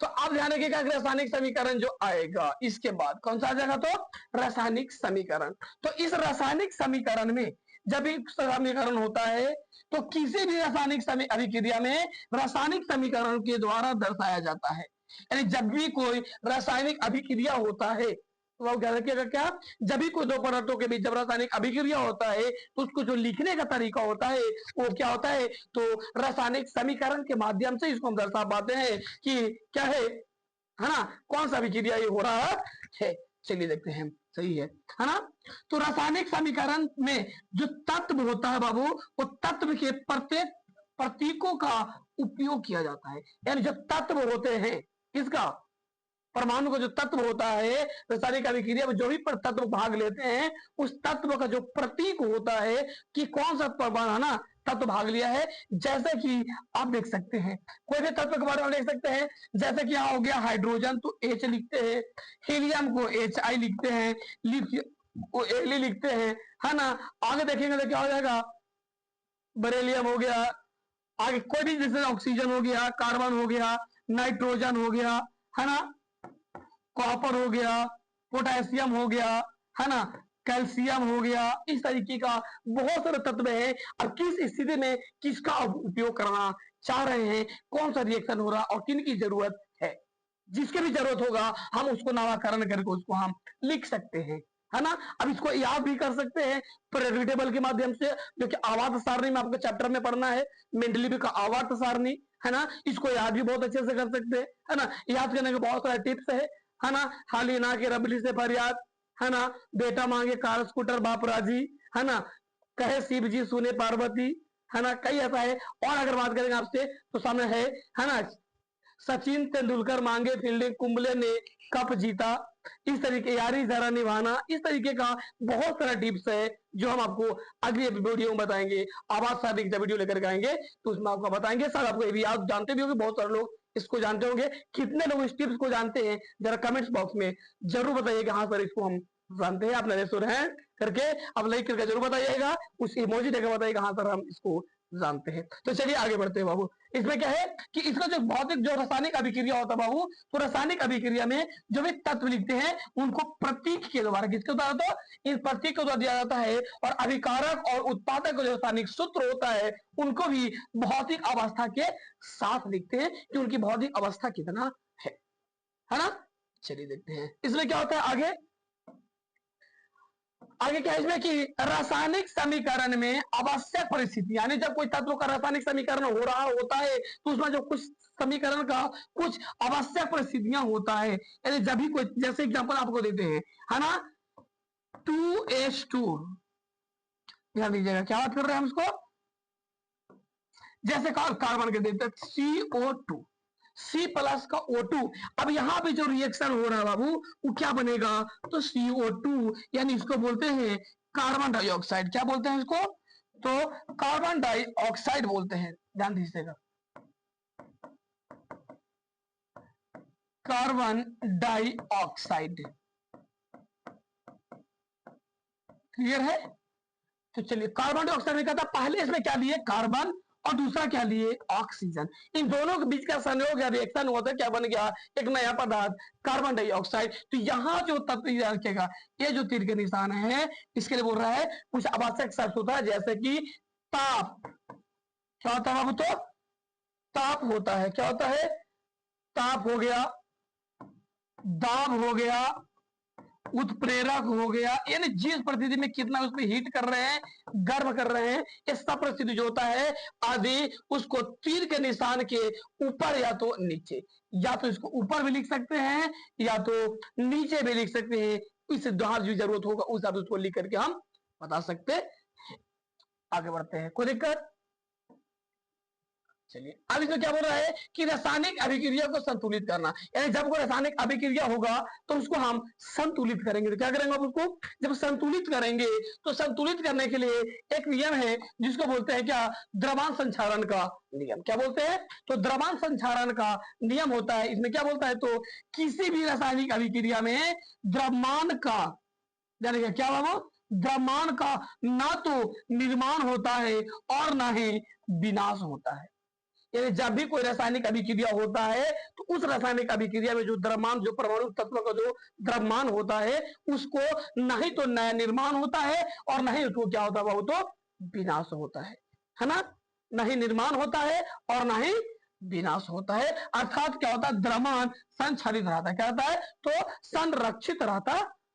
तो आप ध्यान रखिएगा, रासायनिक समीकरण जो आएगा इसके बाद कौन सा आ जाएगा, तो रासायनिक समीकरण। तो इस रासायनिक समीकरण में जब भी समीकरण होता है तो किसी भी रासायनिक अभिक्रिया में रासायनिक समीकरण के द्वारा दर्शाया जाता है। यानी जब भी कोई रासायनिक अभिक्रिया होता है तो वो क्या रखिएगा, क्या, जब भी कोई दो पदार्थों के बीच जब रासायनिक अभिक्रिया होता है तो उसको जो लिखने का तरीका होता है वो क्या होता है, तो रासायनिक समीकरण के माध्यम से इसको हम दर्शा पाते हैं कि क्या है ना, कौन सा अभिक्रिया ये हो रहा है। चलिए देखते हैं, सही है ना। तो रासायनिक समीकरण में जो तत्व होता है बाबू, वो तत्व के प्रत्येक प्रतीकों का उपयोग किया जाता है। यानी जो तत्व होते हैं, किसका, परमाणु का जो तत्व होता है रासायनिक अभिक्रिया में जो भी तत्व भाग लेते हैं, उस तत्व का जो प्रतीक होता है कि कौन सा परमाणु, है ना, तत्व भाग लिया है। जैसे कि आप देख सकते हैं, कोई भी तत्व के बारे में देख सकते हैं, जैसे कि यहाँ हो गया हाइड्रोजन तो H लिखते हैं, हीलियम को HI लिखते हैं, लिथियम को Li लिखते हैं, है ना। आगे देखेंगे तो क्या हो जाएगा, बेरिलियम हो गया, आगे कोई भी जैसे ऑक्सीजन हो गया, कार्बन हो गया, नाइट्रोजन हो गया, है ना, कॉपर हो गया, पोटेशियम हो गया, है ना, कैल्शियम हो गया। इस तरीके का बहुत सारे तत्व है। अब किस स्थिति में किसका उपयोग करना चाह रहे हैं, कौन सा रिएक्शन हो रहा और किन की जरूरत है, जिसके भी जरूरत होगा हम उसको नामाकरण करके उसको हम लिख सकते हैं, है ना। अब इसको याद भी कर सकते हैं पीरियोडिक टेबल के माध्यम से, जो कि आवर्त सारणी में आपको चैप्टर में पढ़ना है, मेंडलीव का आवर्त सारणी, है ना। इसको याद भी बहुत अच्छे से कर सकते हैं, है ना। याद करने के बहुत सारे टिप्स है ना। हाली ना के रबली से फरियाद, है ना, बेटा मांगे कार स्कूटर बाप राजी, है ना, कहे शिव जी सुने पार्वती, है ना, कई ऐसा है। और अगर बात करेंगे आपसे तो सामने है ना, सचिन तेंदुलकर मांगे फील्डिंग, कुंबले ने कप जीता, इस तरीके, यारी जरा निभाना, इस तरीके का बहुत सारा टिप्स है जो हम आपको अगली वीडियो में बताएंगे। आवाज सारणी का वीडियो लेकर आएंगे तो उसमें आपको बताएंगे। सर आपको ये भी आप जानते भी होंगे, बहुत सारे लोग इसको जानते होंगे। कितने लोग इस टिप्स को जानते हैं जरा कमेंट्स बॉक्स में जरूर बताइएगा। हाँ सर इसको हम जानते हैं, आप नरेश्वर हैं करके आप लाइक करके जरूर बताइएगा, उस इमोजी देकर बताइएगा हाँ सर हम इसको जानते हैं। तो चलिए आगे बढ़ते हैं बाबू। इसमें क्या है कि इसका जो भौतिक जो रासायनिक अभिक्रिया होता है बाबू, तो रासायनिक अभिक्रिया में जो भी तत्व लिखते हैं उनको प्रतीक के द्वारा, किसके द्वारा, तो इन प्रतीक के द्वारा दिया जाता है। और अभिकारक और उत्पादक जो रासायनिक सूत्र होता है उनको भी भौतिक अवस्था के साथ लिखते हैं कि उनकी भौतिक अवस्था कितना है ना। चलिए देखते हैं इसमें क्या होता है आगे। आगे क्या है इसमें कि रासायनिक समीकरण में आवश्यक परिस्थिति, यानी जब कोई तत्व का रासायनिक समीकरण हो रहा होता है तो उसमें जो कुछ समीकरण का कुछ आवश्यक परिस्थितियां होता है। यानी जब भी कोई, जैसे एग्जांपल आपको देते हैं, है ना, 2H2, ध्यान दीजिएगा क्या बात कर रहे हैं हम इसको, जैसे कार्बन के देते CO2, C प्लस का O2। अब यहाँ पे जो रिएक्शन हो रहा है बाबू वो क्या बनेगा, तो CO2, यानी इसको बोलते हैं कार्बन डाइऑक्साइड। क्या बोलते हैं इसको, तो कार्बन डाइऑक्साइड बोलते हैं। ध्यान दीजिएगा, कार्बन डाइऑक्साइड, क्लियर है। तो चलिए कार्बन डाइऑक्साइड में क्या था, पहले इसमें क्या लिए, कार्बन, और दूसरा क्या लिए, ऑक्सीजन। इन दोनों के बीच का संयोग या रिएक्शन हुआ था, क्या बन गया, एक नया पदार्थ कार्बन डाइऑक्साइड। तो यहाँ जो तत्व याद रखिएगा, ये जो तीर के निशान है इसके लिए बोल रहा है कुछ आवश्यक शब्द होता है, जैसे कि ताप। क्या होता है बाबू, तो ताप होता है। क्या होता है, ताप हो गया, दाब हो गया, उत्प्रेरक हो गया, यानी जिस परिस्थिति में कितना उसमें हीट कर रहे हैं, गर्म कर रहे हैं, इस सब परिस्थिति जो होता है आदि, उसको तीर के निशान के ऊपर या तो नीचे, या तो इसको ऊपर भी लिख सकते हैं या तो नीचे भी लिख सकते हैं। इस जहां जो जरूरत होगा उस हिसाब से उसको लिख करके हम बता सकते हैं। आगे बढ़ते हैं, कोई दिक्कत। चलिए अब इसमें क्या बोल रहा है कि रासायनिक अभिक्रिया को संतुलित करना, यानी जब कोई रासायनिक अभिक्रिया होगा तो उसको हम संतुलित करेंगे। तो क्या करेंगे आप उसको, जब संतुलित करेंगे तो संतुलित करने के लिए एक नियम है जिसको बोलते हैं क्या, द्रव्यमान संचारण का नियम। क्या बोलते हैं, तो द्रव्यमान संचारण का नियम होता है। इसमें क्या बोलता है, तो किसी भी रासायनिक अभिक्रिया में द्रव्यमान का, यानी क्या बाबू, द्रव्यमान का ना तो निर्माण होता है और ना ही विनाश होता है। यानी जब भी कोई रासायनिक अभिक्रिया होता है तो उस रासायनिक अभिक्रिया में जो द्रव्यमान, जो परमाणु तत्व का जो द्रव्यमान होता है, उसको ना ही तो नया निर्माण होता है और ना ही उसको क्या होता है, वो तो विनाश होता है ना। ना ही निर्माण होता है और ना ही विनाश होता है। अर्थात क्या होता है, द्रव्यमान संचालित रहता है। क्या होता है, तो संरक्षित रहता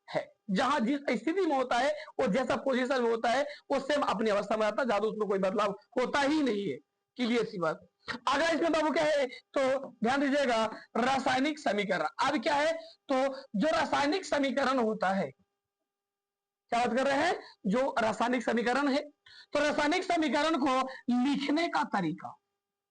है। जहां जिस स्थिति में होता है, वो जैसा पोजीशन में होता है, वो सेम अपनी अवस्था में रहता है, ज्यादा उसमें कोई बदलाव होता ही नहीं है। क्लियर सी बात। अगर इसमें बाबू क्या है, तो ध्यान दीजिएगा, रासायनिक समीकरण। अब क्या है, तो जो रासायनिक समीकरण होता है, क्या बात कर रहे हैं, जो रासायनिक समीकरण है, तो रासायनिक समीकरण को लिखने का तरीका,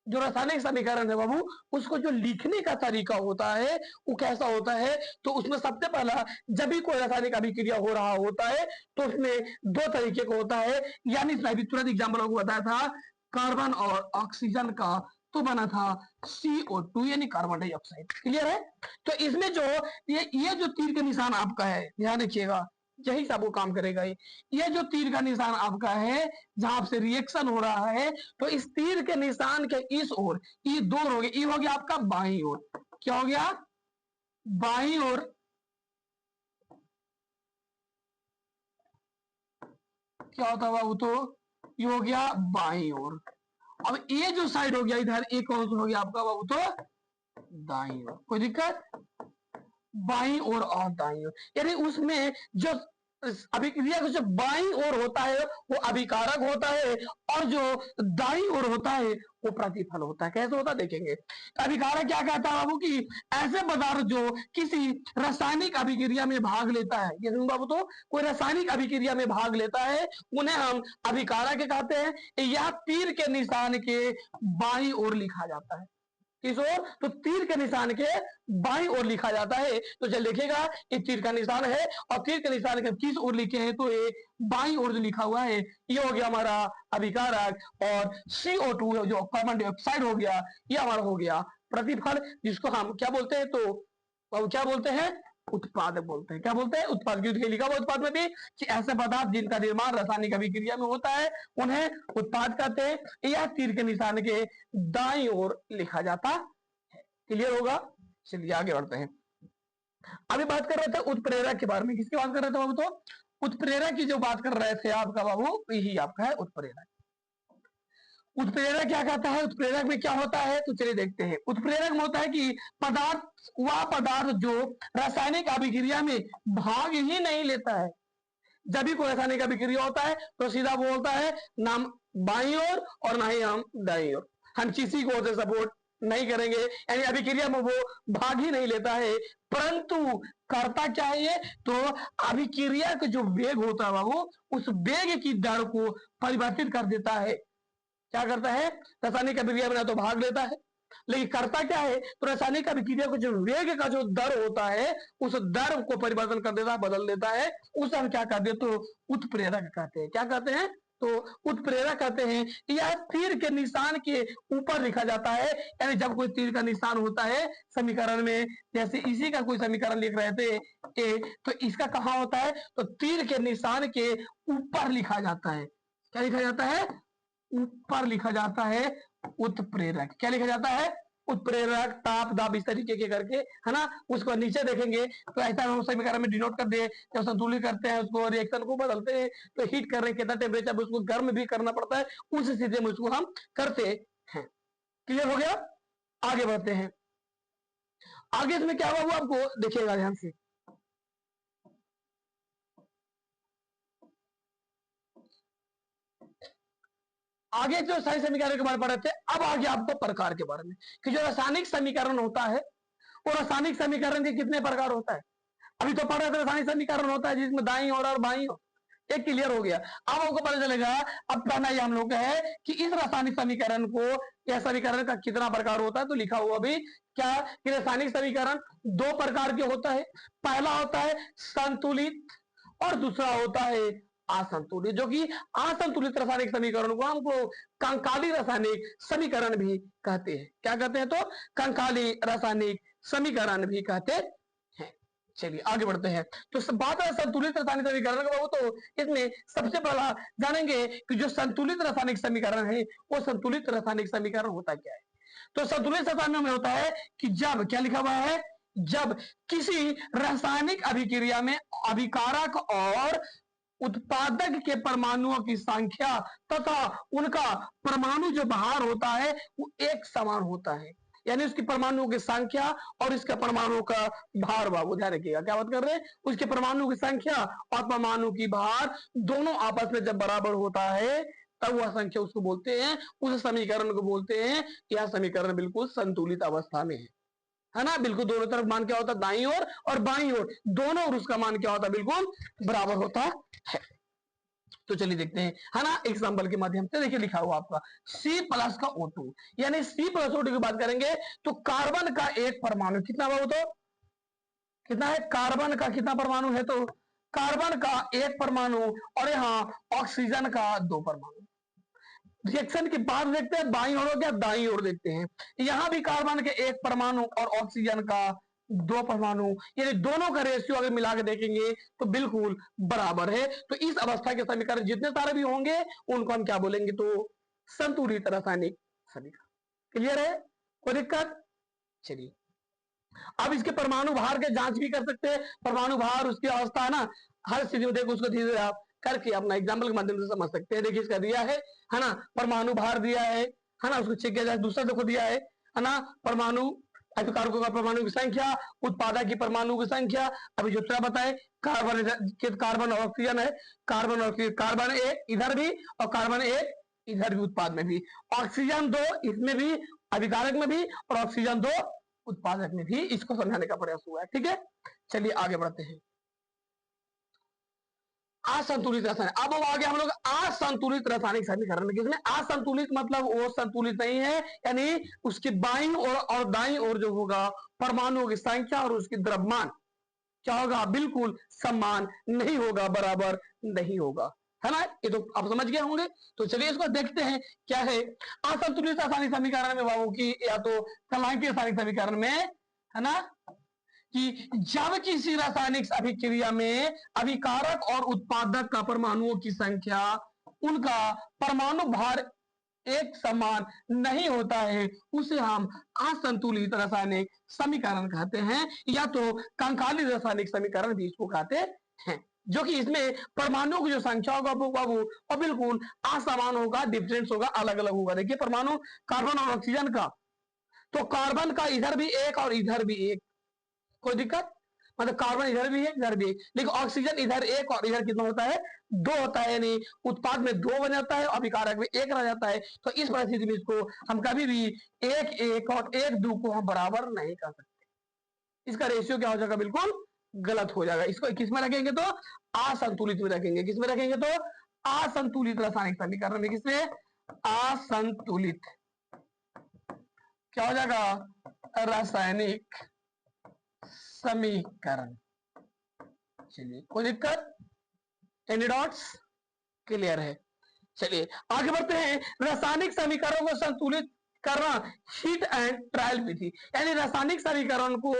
जो रासायनिक समीकरण है बाबू, उसको जो लिखने का तरीका होता है वो कैसा होता है, तो उसमें सबसे पहला, जब भी कोई रासायनिक अभिक्रिया हो रहा होता है तो उसमें दो तरीके का होता है। यानी इसमें अभी तुरंत एग्जाम्पल आपको बताया था, कार्बन और ऑक्सीजन का, तो बना था CO2 यानी कार्बन डाइऑक्साइड। क्लियर है। तो इसमें जो ये जो तीर का निशान आपका है, ध्यान रखिएगा, यही सब वो काम करेगा। ये जो तीर का निशान आपका है, जहां आपसे रिएक्शन हो रहा है, तो इस तीर के निशान के इस ओर, ये दो हो गए, ये हो गया आपका बाईं ओर। क्या हो गया, बाईं ओर। क्या होता है बाबू, तो ये हो गया बाईं ओर। अब ये जो साइड हो गया इधर, ये कौन सा हो गया आपका बाबू, तो दाईं ओर। कोई दिक्कत, बाईं ओर और दाईं ओर, यानी उसमें जो अभिक्रिया का जो बाईं ओर होता है वो अभिकारक होता है, और जो दाईं ओर होता है वो प्रतिफल होता है। कैसे होता है देखेंगे। अभिकारक क्या कहता है बाबू, कि ऐसे पदार्थ जो किसी रासायनिक अभिक्रिया में भाग लेता है, ये बाबू, तो कोई रासायनिक अभिक्रिया में भाग लेता है, उन्हें हम अभिकारक कहते हैं। यह तीर के निशान के बाईं ओर लिखा जाता है। किस ओर, तो तीर के निशान के बाईं ओर लिखा जाता है। तो चल देखिएगा, ये तीर का निशान है और तीर के निशान के किस ओर लिखे हैं, तो ये बाईं ओर जो लिखा हुआ है, ये हो गया हमारा अभिकारक, और CO2 जो कार्बन डाइऑक्साइड हो गया, ये हमारा हो गया प्रतिफल, जिसको हम क्या बोलते हैं, तो क्या बोलते हैं, उत्पादक बोलते हैं। क्या बोलते हैं, उत्पाद। लिखा हुआ उत्पाद में भी कि ऐसे पदार्थ जिनका निर्माण रासायनिक अभिक्रिया में होता है उन्हें उत्पाद कहते हैं। यह तीर के निशान के दाईं ओर लिखा जाता है। क्लियर होगा। चलिए आगे बढ़ते हैं। अभी बात कर रहे थे उत्प्रेरक के बारे में। किसकी बात कर रहे थे बाबू, तो उत्प्रेरक की जो बात कर रहे थे आपका बाबू, यही आपका है उत्प्रेरक। उत्प्रेरक क्या कहता है, उत्प्रेरक में क्या होता है, तो चलिए देखते हैं। उत्प्रेरक में होता है कि वह पदार्थ जो रासायनिक अभिक्रिया में भाग ही नहीं लेता है। जब भी कोई रासायनिक अभिक्रिया होता है तो सीधा वो होता है नाम बाईं ओर और ना ही हम दाईं ओर। हम किसी को सपोर्ट नहीं करेंगे, यानी अभिक्रिया में वो भाग ही नहीं लेता है, परंतु करता क्या है ये, तो अभिक्रिया का जो वेग होता है बाबू, उस वेग की दर को परिवर्तित कर देता है। क्या करता है, रासायनिक अभिक्रिया में ना तो भाग लेता है, लेकिन करता क्या है, तो रासायनिक अभिक्रिया को जो वेग का जो दर होता है, उस दर को परिवर्तन कर देता है, बदल देता है। उसे हम क्या कहते हैं, तो उत्प्रेरक कहते हैं। क्या कहते हैं, तो उत्प्रेरक कहते हैं। यह तीर के निशान के ऊपर लिखा जाता है, यानी जब कोई तीर का निशान होता है समीकरण में, जैसे इसी का कोई समीकरण लिख रहे थे ए, तो इसका कहाँ होता है, तो तीर के निशान के ऊपर लिखा जाता है। क्या लिखा जाता है, ऊपर लिखा जाता है उत्प्रेरक। क्या लिखा जाता है, उत्प्रेरक, ताप, दाब, इस तरीके के करके, है ना। उसको नीचे देखेंगे तो ऐसा हम समीकरण में डिनोट कर दे, जब संतुलित करते हैं उसको, रिएक्शन को बदलते हैं, तो हीट कर रहे हैं कितना टेम्परेचर, उसको गर्म भी करना पड़ता है, उस स्थिति में उसको हम करते हैं। क्लियर हो गया, आगे बढ़ते हैं। आगे इसमें क्या हुआ वो आपको देखिएगा ध्यान से। आगे जो सारे समीकरण के बारे में पढ़े थे, अब आगे आपको प्रकार के बारे में, कि जो रासायनिक समीकरण होता है, वो रासायनिक समीकरण के कितने प्रकार होता है। अभी तो पढ़ रहे थे रासायनिक समीकरण होता है जिसमें दाईं ओर और बाईं ओर, एक क्लियर हो गया। अब आपको पता चलेगा, अब पढ़ना ये हम लोग का है कि इस रासायनिक समीकरण को, यह समीकरण का कितना प्रकार होता है, तो लिखा हुआ अभी क्या, कि रासायनिक समीकरण दो प्रकार के होता है। पहला होता है संतुलित और दूसरा होता है असंतुलित, जो कि असंतुलित रासायनिक समीकरण को हमको कंकाली रासायनिक समीकरण भी कहते हैं। क्या कहते हैं, तो कंकाली रासायनिक समीकरण भी कहते हैं। चलिए आगे बढ़ते हैं। तो बात है संतुलित रासायनिक समीकरण का, तो इसमें सबसे पहला जानेंगे कि जो संतुलित रासायनिक समीकरण है, वो संतुलित रासायनिक समीकरण होता क्या है। तो संतुलित रासायनिक में होता है कि जब, क्या लिखा हुआ है, जब किसी रासायनिक अभिक्रिया में अभिकारक और उत्पादक के परमाणुओं की संख्या तथा उनका परमाणु जो भार होता है वो एक समान होता है, यानी उसकी परमाणुओं की संख्या और इसके परमाणुओं का भार, बाबू ध्यान रखिएगा क्या बात कर रहे हैं, उसके परमाणु की संख्या और परमाणु की भार दोनों आपस में जब बराबर होता है, तब वह संख्या उसको बोलते हैं, उस समीकरण को बोलते हैं, यह समीकरण बिल्कुल संतुलित अवस्था में है ना। बिल्कुल दोनों तरफ मान क्या होता है, दाईं ओर और बाईं ओर, दोनों ओर उसका मान क्या होता है, बिल्कुल बराबर होता है। तो चलिए देखते हैं, है ना, एग्जाम्पल के माध्यम से। देखिए लिखा हुआ आपका C+ का O2, यानी C+O2 की बात करेंगे तो कार्बन का एक परमाणु कितना हुआ, तो कितना है, कार्बन का कितना परमाणु है, तो कार्बन का एक परमाणु, और यहाँ ऑक्सीजन का दो परमाणु। रिएक्शन के बाद देखते हैं बाईं ओर हो गया, दाईं ओर देखते हैं, यहां भी कार्बन के एक परमाणु और ऑक्सीजन का दो परमाणु, यानी दोनों का रेशियो अगर मिला के देखेंगे तो बिल्कुल बराबर है। तो इस अवस्था के समीकरण जितने सारे भी होंगे उनको हम क्या बोलेंगे, तो संतुलित रासायनिक समीकरण। क्लियर है, कोई दिक्कत। चलिए अब इसके परमाणु भार के जांच भी कर सकते हैं, परमाणु भार उसकी अवस्था है ना, हर स्थिति में देखो उसको धीरे आप करके अपना एग्जाम्पल के माध्यम से समझ सकते हैं। देखिए इसका दिया है ना, परमाणु भार दिया है ना, उसको चेक किया जाए। दूसरा देखो दिया है ना, परमाणु अभिकारकों का परमाणु की संख्या, उत्पादक की परमाणु की संख्या। अभी जो क्या बताए, कार्बन और ऑक्सीजन है, कार्बन और कार्बन एक इधर भी और कार्बन एक इधर भी, उत्पाद में भी ऑक्सीजन दो, इसमें भी अभिकारक में भी, और ऑक्सीजन दो उत्पादक में भी। इसको समझाने का प्रयास हुआ है, ठीक है। चलिए आगे बढ़ते हैं। असंतुलित रासायनिक, अब आगे हम लोग असंतुलित रासायनिक समीकरण में, किसमें असंतुलित मतलब वो संतुलित नहीं है, यानी उसकी बाईं ओर और दाईं ओर जो होगा परमाणुओं की संख्या और उसकी द्रव्यमान क्या होगा, बिल्कुल समान नहीं होगा, बराबर नहीं होगा, है ना। ये तो आप समझ गए होंगे। तो चलिए इसको देखते हैं क्या है असंतुलित रासायनिक समीकरण में बाबू की, या तो कलांकी रासायनिक समीकरण में, है ना, कि जब किसी रासायनिक अभिक्रिया में अभिकारक और उत्पादक का परमाणुओं की संख्या, उनका परमाणु भार एक समान नहीं होता है, उसे हम असंतुलित रासायनिक समीकरण कहते हैं, या तो कंकाली रासायनिक समीकरण भी इसको कहते हैं, जो कि इसमें परमाणुओं की जो संख्या होगा बाबू वो बिल्कुल असमान होगा, डिफरेंस होगा, अलग अलग होगा। देखिए परमाणु कार्बन और ऑक्सीजन का, तो कार्बन का इधर भी एक और इधर भी एक, कोई दिक्कत, मतलब कार्बन इधर भी है इधर भी है, लेकिन ऑक्सीजन इधर एक और इधर कितना होता है, दो होता है, यानी उत्पाद में दो बन जाता है, अभिकारक में एक रह जाता है। तो इस परिस्थिति में इसको हम कभी भी एक एक और एक दो को हम बराबर नहीं कर सकते, इसका रेशियो क्या हो जाएगा, बिल्कुल गलत हो जाएगा। इसको किस में रखेंगे तो असंतुलित में रखेंगे। किस में रखेंगे तो असंतुलित रासायनिक समीकरण में। किसमें असंतुलित क्या हो जाएगा रासायनिक समीकरण। चलिए कोई दिक्कत, एनी डॉट्स क्लियर है। चलिए आगे बढ़ते हैं। रासायनिक समीकरणों को संतुलित करना हीट एंड ट्रायल विधि, यानी रासायनिक समीकरण को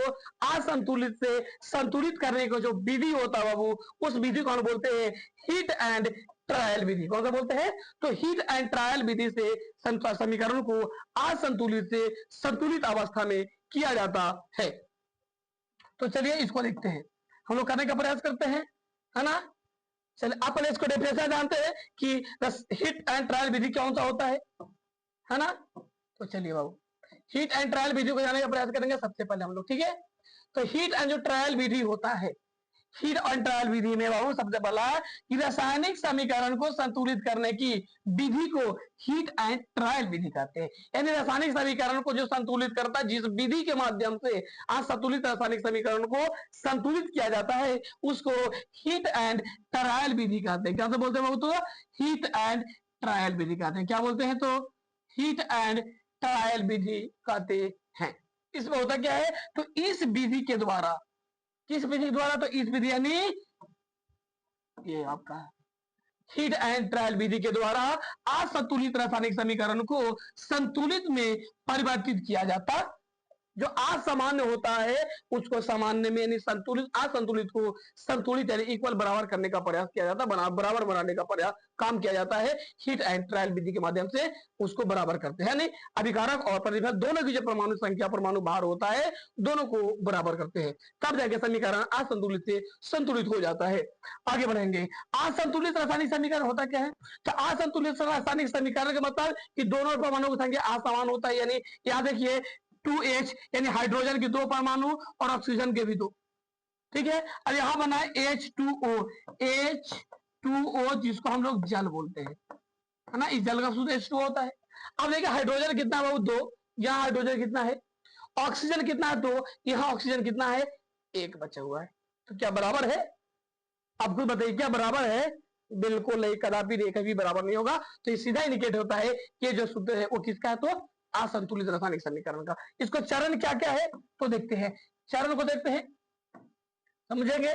असंतुलित से संतुलित करने का जो विधि होता है बाबू, उस विधि को हम बोलते हैं हीट एंड ट्रायल विधि। कौन सा बोलते हैं तो हीट एंड ट्रायल विधि से समीकरण को असंतुलित से संतुलित अवस्था में किया जाता है। तो चलिए इसको देखते हैं, हम लोग करने का प्रयास करते हैं, है ना। चलिए आप पहले इसको डेफिनेशन जानते हैं कि हीट एंड ट्रायल विधि कौन सा होता है ना। तो चलिए बाबू हीट एंड ट्रायल विधि को जानने का प्रयास करेंगे सबसे पहले हम लोग, ठीक है। तो हीट एंड जो ट्रायल विधि होता है, हीट एंड ट्रायल विधि में बाबू सबसे पहला कि रासायनिक समीकरण को संतुलित करने की विधि को हीट एंड ट्रायल विधि कहते हैं। यानी रासायनिक समीकरण को जो संतुलित करता है, जिस विधि के माध्यम से असंतुलित रासायनिक समीकरण को संतुलित किया जाता है, उसको हीट एंड ट्रायल विधि कहते हैं। क्या से बोलते हैं बाबू तो हीट एंड ट्रायल विधि कहते हैं। क्या बोलते हैं तो हीट एंड ट्रायल विधि कहते हैं। इसमें होता क्या है तो इस विधि के द्वारा, किस विधि के द्वारा तो इस विधि यानी ये आपका हीट एंड ट्रायल विधि के द्वारा असंतुलित रासायनिक समीकरण को संतुलित में परिवर्तित किया जाता। जो असामान्य होता है उसको सामान्य में, यानी संतुलित असंतुलित को संतुलित यानी इक्वल बराबर करने का प्रयास किया जाता है, बराबर बनाने का प्रयास काम किया जाता है। हीट एंड ट्रायल विधि के माध्यम से उसको बराबर करते हैं, यानी अभिकारक और प्रतिफल दोनों की जो परमाणु संख्या, परमाणु भार होता है, दोनों को बराबर करते हैं, तब जाके समीकरण असंतुलित से संतुलित हो जाता है। आगे बढ़ेंगे। असंतुलित रासायनिक समीकरण होता क्या है तो असंतुलित रासायनिक समीकरण का मतलब कि दोनों परमाणु की संख्या असमान होता है। यानी यहाँ देखिए 2H यानी हाइड्रोजन के 2 परमाणु और ऑक्सीजन के भी 2, ठीक है। और यहां बना है H2O, H2O जिसको हम लोग जल बोलते हैं, है ना। इस जल का शुद्ध H2O होता है। अब देखिए हाइड्रोजन कितना है बाबू 2, यहाँ हाइड्रोजन कितना है, ऑक्सीजन कितना है 2, यहाँ ऑक्सीजन कितना है 1 बचा हुआ है। तो क्या बराबर है, आप खुद बताइए क्या बराबर है। बिल्कुल नहीं, कदापि नहीं, कभी बराबर नहीं होगा। तो ये सीधा इंडिकेट होता है कि जो शुद्ध है वो किसका है तो असंतुलित रासायनिक समीकरण का। इसको चरण क्या क्या है तो देखते हैं, चरण को देखते हैं, समझेंगे।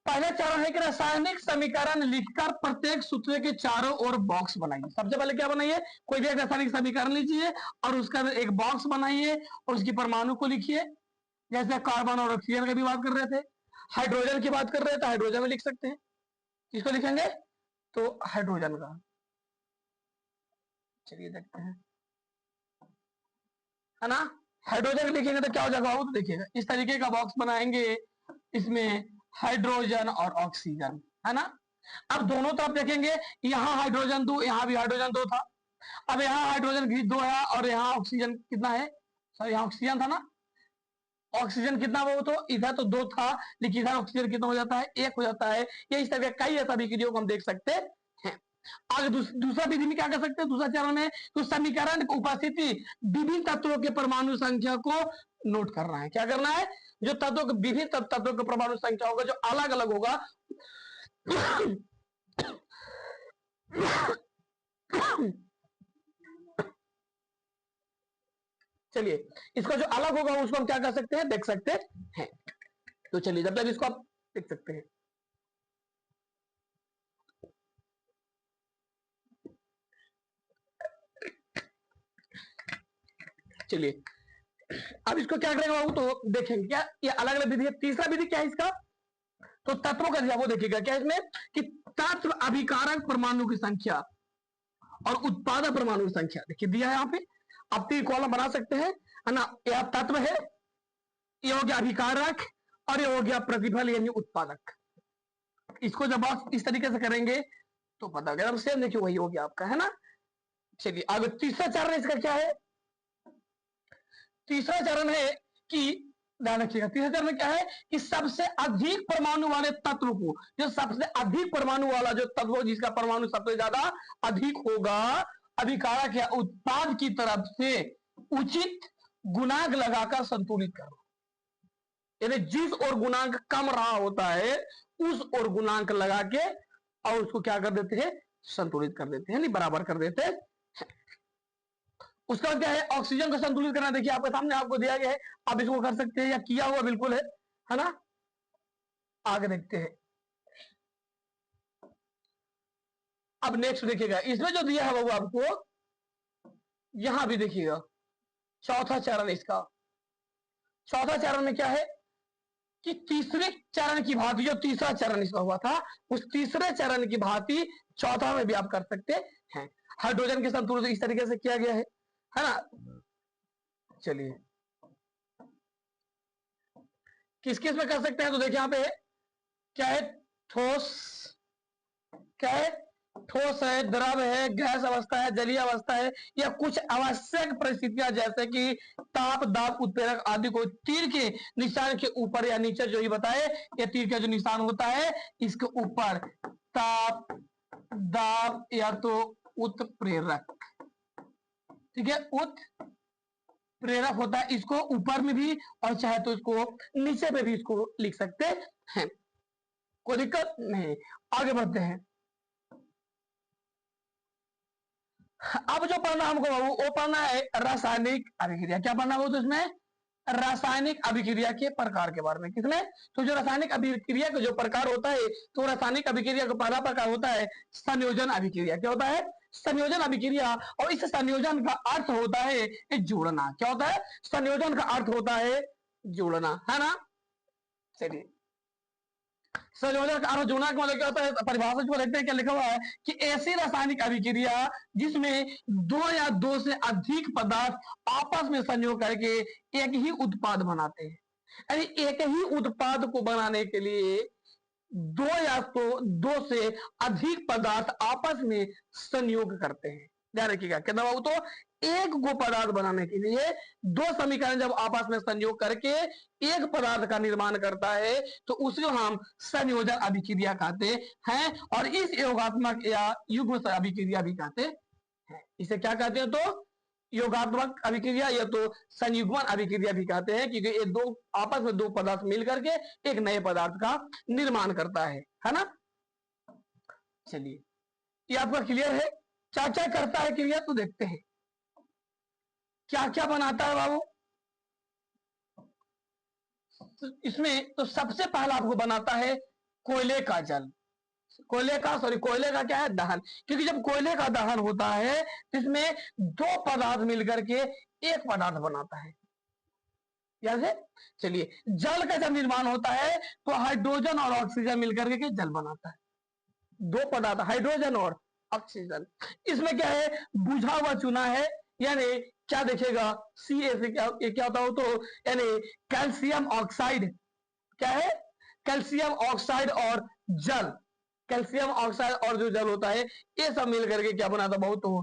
पहला चरण है कि रासायनिक समीकरण लिखकर प्रत्येक सूत्र के चारों ओर बॉक्स बनाइए। सबसे पहले क्या बनाइए, कोई भी एक रासायनिक समीकरण लीजिए और उसका एक बॉक्स बनाइए और उसकी परमाणु को लिखिए। जैसे कार्बन और ऑक्सीजन की भी बात कर रहे थे, हाइड्रोजन की बात कर रहे थे तो हाइड्रोजन में लिख सकते हैं। किसको लिखेंगे तो हाइड्रोजन का। चलिए देखते हैं, है ना। हाइड्रोजन लिखेंगे तो क्या हो जाएगा वो तो देखिएगा, इस तरीके का बॉक्स बनाएंगे, इसमें हाइड्रोजन और ऑक्सीजन, है ना। अब दोनों तरफ देखेंगे, यहाँ हाइड्रोजन 2, यहाँ भी हाइड्रोजन 2 था। अब यहाँ हाइड्रोजन 2 है और यहाँ ऑक्सीजन कितना है, सर यहाँ ऑक्सीजन था ना, ऑक्सीजन कितना वो तो इधर तो 2 था, लेकिन इधर ऑक्सीजन कितना हो जाता है 1 हो जाता है। ये इस तरह कई ऐसा विक्रिया को हम देख सकते हैं। आगे दूसरा विधि में क्या कर सकते हैं, दूसरा चरण में तो समीकरण की उपस्थिति विभिन्न तत्वों के परमाणु संख्या को नोट करना है। क्या करना है, जो तत्वों के विभिन्न तत्वों के परमाणु संख्या होगा जो अलग अलग होगा चलिए इसका जो अलग होगा उसको हम क्या कर सकते हैं, देख सकते हैं। तो चलिए जब तक इसको आप देख सकते हैं, चलिए अब इसको क्या करेंगे बाबू तो देखेंगे क्या ये अलग अलग विधि है। तीसरा विधि क्या है इसका तो तत्वों का दिया वो देखिएगा क्या इसमें कि तत्व अभिकारक परमाणु की संख्या और उत्पादक परमाणु की संख्या देखिए दिया है यहाँ पे। आप 3 कॉलम बना सकते हैं, है ना। यह तत्व है, ये हो गया अभिकारक और ये हो गया प्रतिफल यानी उत्पादक। इसको जब आप इस तरीके से करेंगे तो पता गया सेम, देखिए वही हो गया आपका, है ना। चलिए आगे तीसरा चरण इसका क्या है, तीसरा चरण है कि ध्यान रखिएगा, तीसरा चरण में क्या है कि सबसे अधिक परमाणु वाले तत्व को, जो सबसे अधिक परमाणु वाला जो तत्व जिसका परमाणु सबसे ज्यादा अधिक होगा, अभिकारक या उत्पाद की तरफ से उचित गुणांक लगाकर संतुलित करो। यानी जिस ओर गुणांक कम रहा होता है उस ओर गुणांक लगा के और उसको क्या कर देते हैं, संतुलित कर देते हैं, नहीं बराबर कर देते हैं। उसका क्या है, ऑक्सीजन को संतुलित करना। देखिए आपके सामने आपको दिया गया है, आप इसको कर सकते हैं या किया हुआ बिल्कुल है ना। आगे देखते हैं। अब नेक्स्ट देखिएगा, इसमें जो दिया है वो आपको यहां भी देखिएगा, चौथा चरण इसका। चौथा चरण में क्या है कि तीसरे चरण की भांति, जो तीसरा चरण इसका हुआ था उस तीसरे चरण की भांति चौथा में भी आप कर सकते हैं। हाइड्रोजन के संतुलन इस तरीके से किया गया है ना। चलिए किस किस में कर सकते हैं, तो देखिए यहां पे क्या है, ठोस, क्या है, ठोस है, द्रव है, गैस अवस्था है, जलीय अवस्था है, या कुछ आवश्यक परिस्थितियां जैसे कि ताप, दाब, उत्प्रेरक आदि को तीर के निशान के ऊपर या नीचे, जो ही बताए, ये तीर का जो निशान होता है इसके ऊपर ताप, दाब या तो उत्प्रेरक, ठीक है, उत्प्रेरक होता है, इसको ऊपर में भी और चाहे तो इसको नीचे में भी इसको लिख सकते हैं, कोई दिक्कत नहीं। आगे बढ़ते हैं। अब जो पढ़ना हमको बाबू वो पढ़ना है रासायनिक अभिक्रिया। क्या पढ़ना हो तो इसमें रासायनिक अभिक्रिया के प्रकार के बारे में। किसमें, तो जो रासायनिक अभिक्रिया का जो प्रकार होता है, तो रासायनिक अभिक्रिया का पहला प्रकार होता है संयोजन अभिक्रिया। क्या होता है, संयोजन अभिक्रिया। और इस संयोजन का अर्थ होता है जोड़ना। क्या होता है, संयोजन का अर्थ होता है जोड़ना, है ना। चलिए संयोजन का अर्थ जोड़ना का मतलब क्या होता है, परिभाषा को देखते हैं, क्या लिखा हुआ है कि ऐसी रासायनिक अभिक्रिया जिसमें दो या दो से अधिक पदार्थ आपस में संयोग करके एक ही उत्पाद बनाते हैं। यानी एक ही उत्पाद को बनाने के लिए दो या तो दो से अधिक पदार्थ आपस में संयोग करते हैं। ध्यान रखिएगा, क्या बाबू, तो एक को पदार्थ बनाने के लिए दो समीकरण जब आपस में संयोग करके एक पदार्थ का निर्माण करता है तो उसको हम संयोजन अभिक्रिया कहते हैं। और इस योगात्मक या युग्म अभिक्रिया भी कहते हैं। इसे क्या कहते हैं, तो योगात्मक अभिक्रिया या तो संयुग्मन अभिक्रिया भी कहते हैं, क्योंकि ये दो आपस में दो पदार्थ मिल करके एक नए पदार्थ का निर्माण करता है ना। चलिए ये आपका क्लियर है, क्या क्या करता है क्लियर, तो देखते हैं क्या क्या बनाता है बाबू। इसमें तो सबसे पहला आपको बनाता है कोयले का जल, कोयले का क्या है, दहन। क्योंकि जब कोयले का दहन होता है तो इसमें दो पदार्थ मिलकर के एक पदार्थ बनाता है। जैसे चलिए जल का जब निर्माण होता है तो हाइड्रोजन और ऑक्सीजन मिलकर के जल बनाता है। दो पदार्थ हाइड्रोजन और ऑक्सीजन। इसमें क्या है, बुझा हुआ चूना है, यानी क्या देखेगा सी से क्या होता हो, तो यानी कैल्शियम ऑक्साइड, क्या है, कैल्शियम ऑक्साइड और जल, कैल्शियम ऑक्साइड और जो जल होता है ये सब मिल करके क्या बनाता बहुत, तो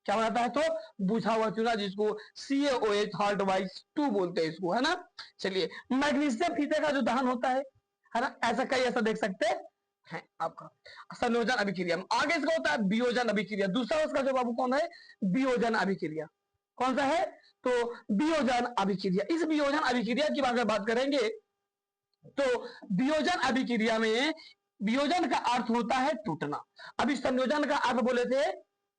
क्या बनाता है, तो बुझा हुआ चूना, जिसको CaOH हार्ट वाइज 2 बोलते हैं इसको, है ना। चलिए मैग्नीशियम फीते का जो दहन होता है ना, ऐसा कई ऐसा देख सकते हैं आपका संयोजन अभिक्रिया। आगे इसका होता है वियोजन अभिक्रिया। दूसरा उसका जो बाबू कौन है, वियोजन अभिक्रिया। कौन सा है, तो वियोजन अभिक्रिया। इस वियोजन अभिक्रिया की अगर बात करेंगे तो वियोजन अभिक्रिया में वियोजन का अर्थ होता है टूटना। अब इस संयोजन का अर्थ बोले थे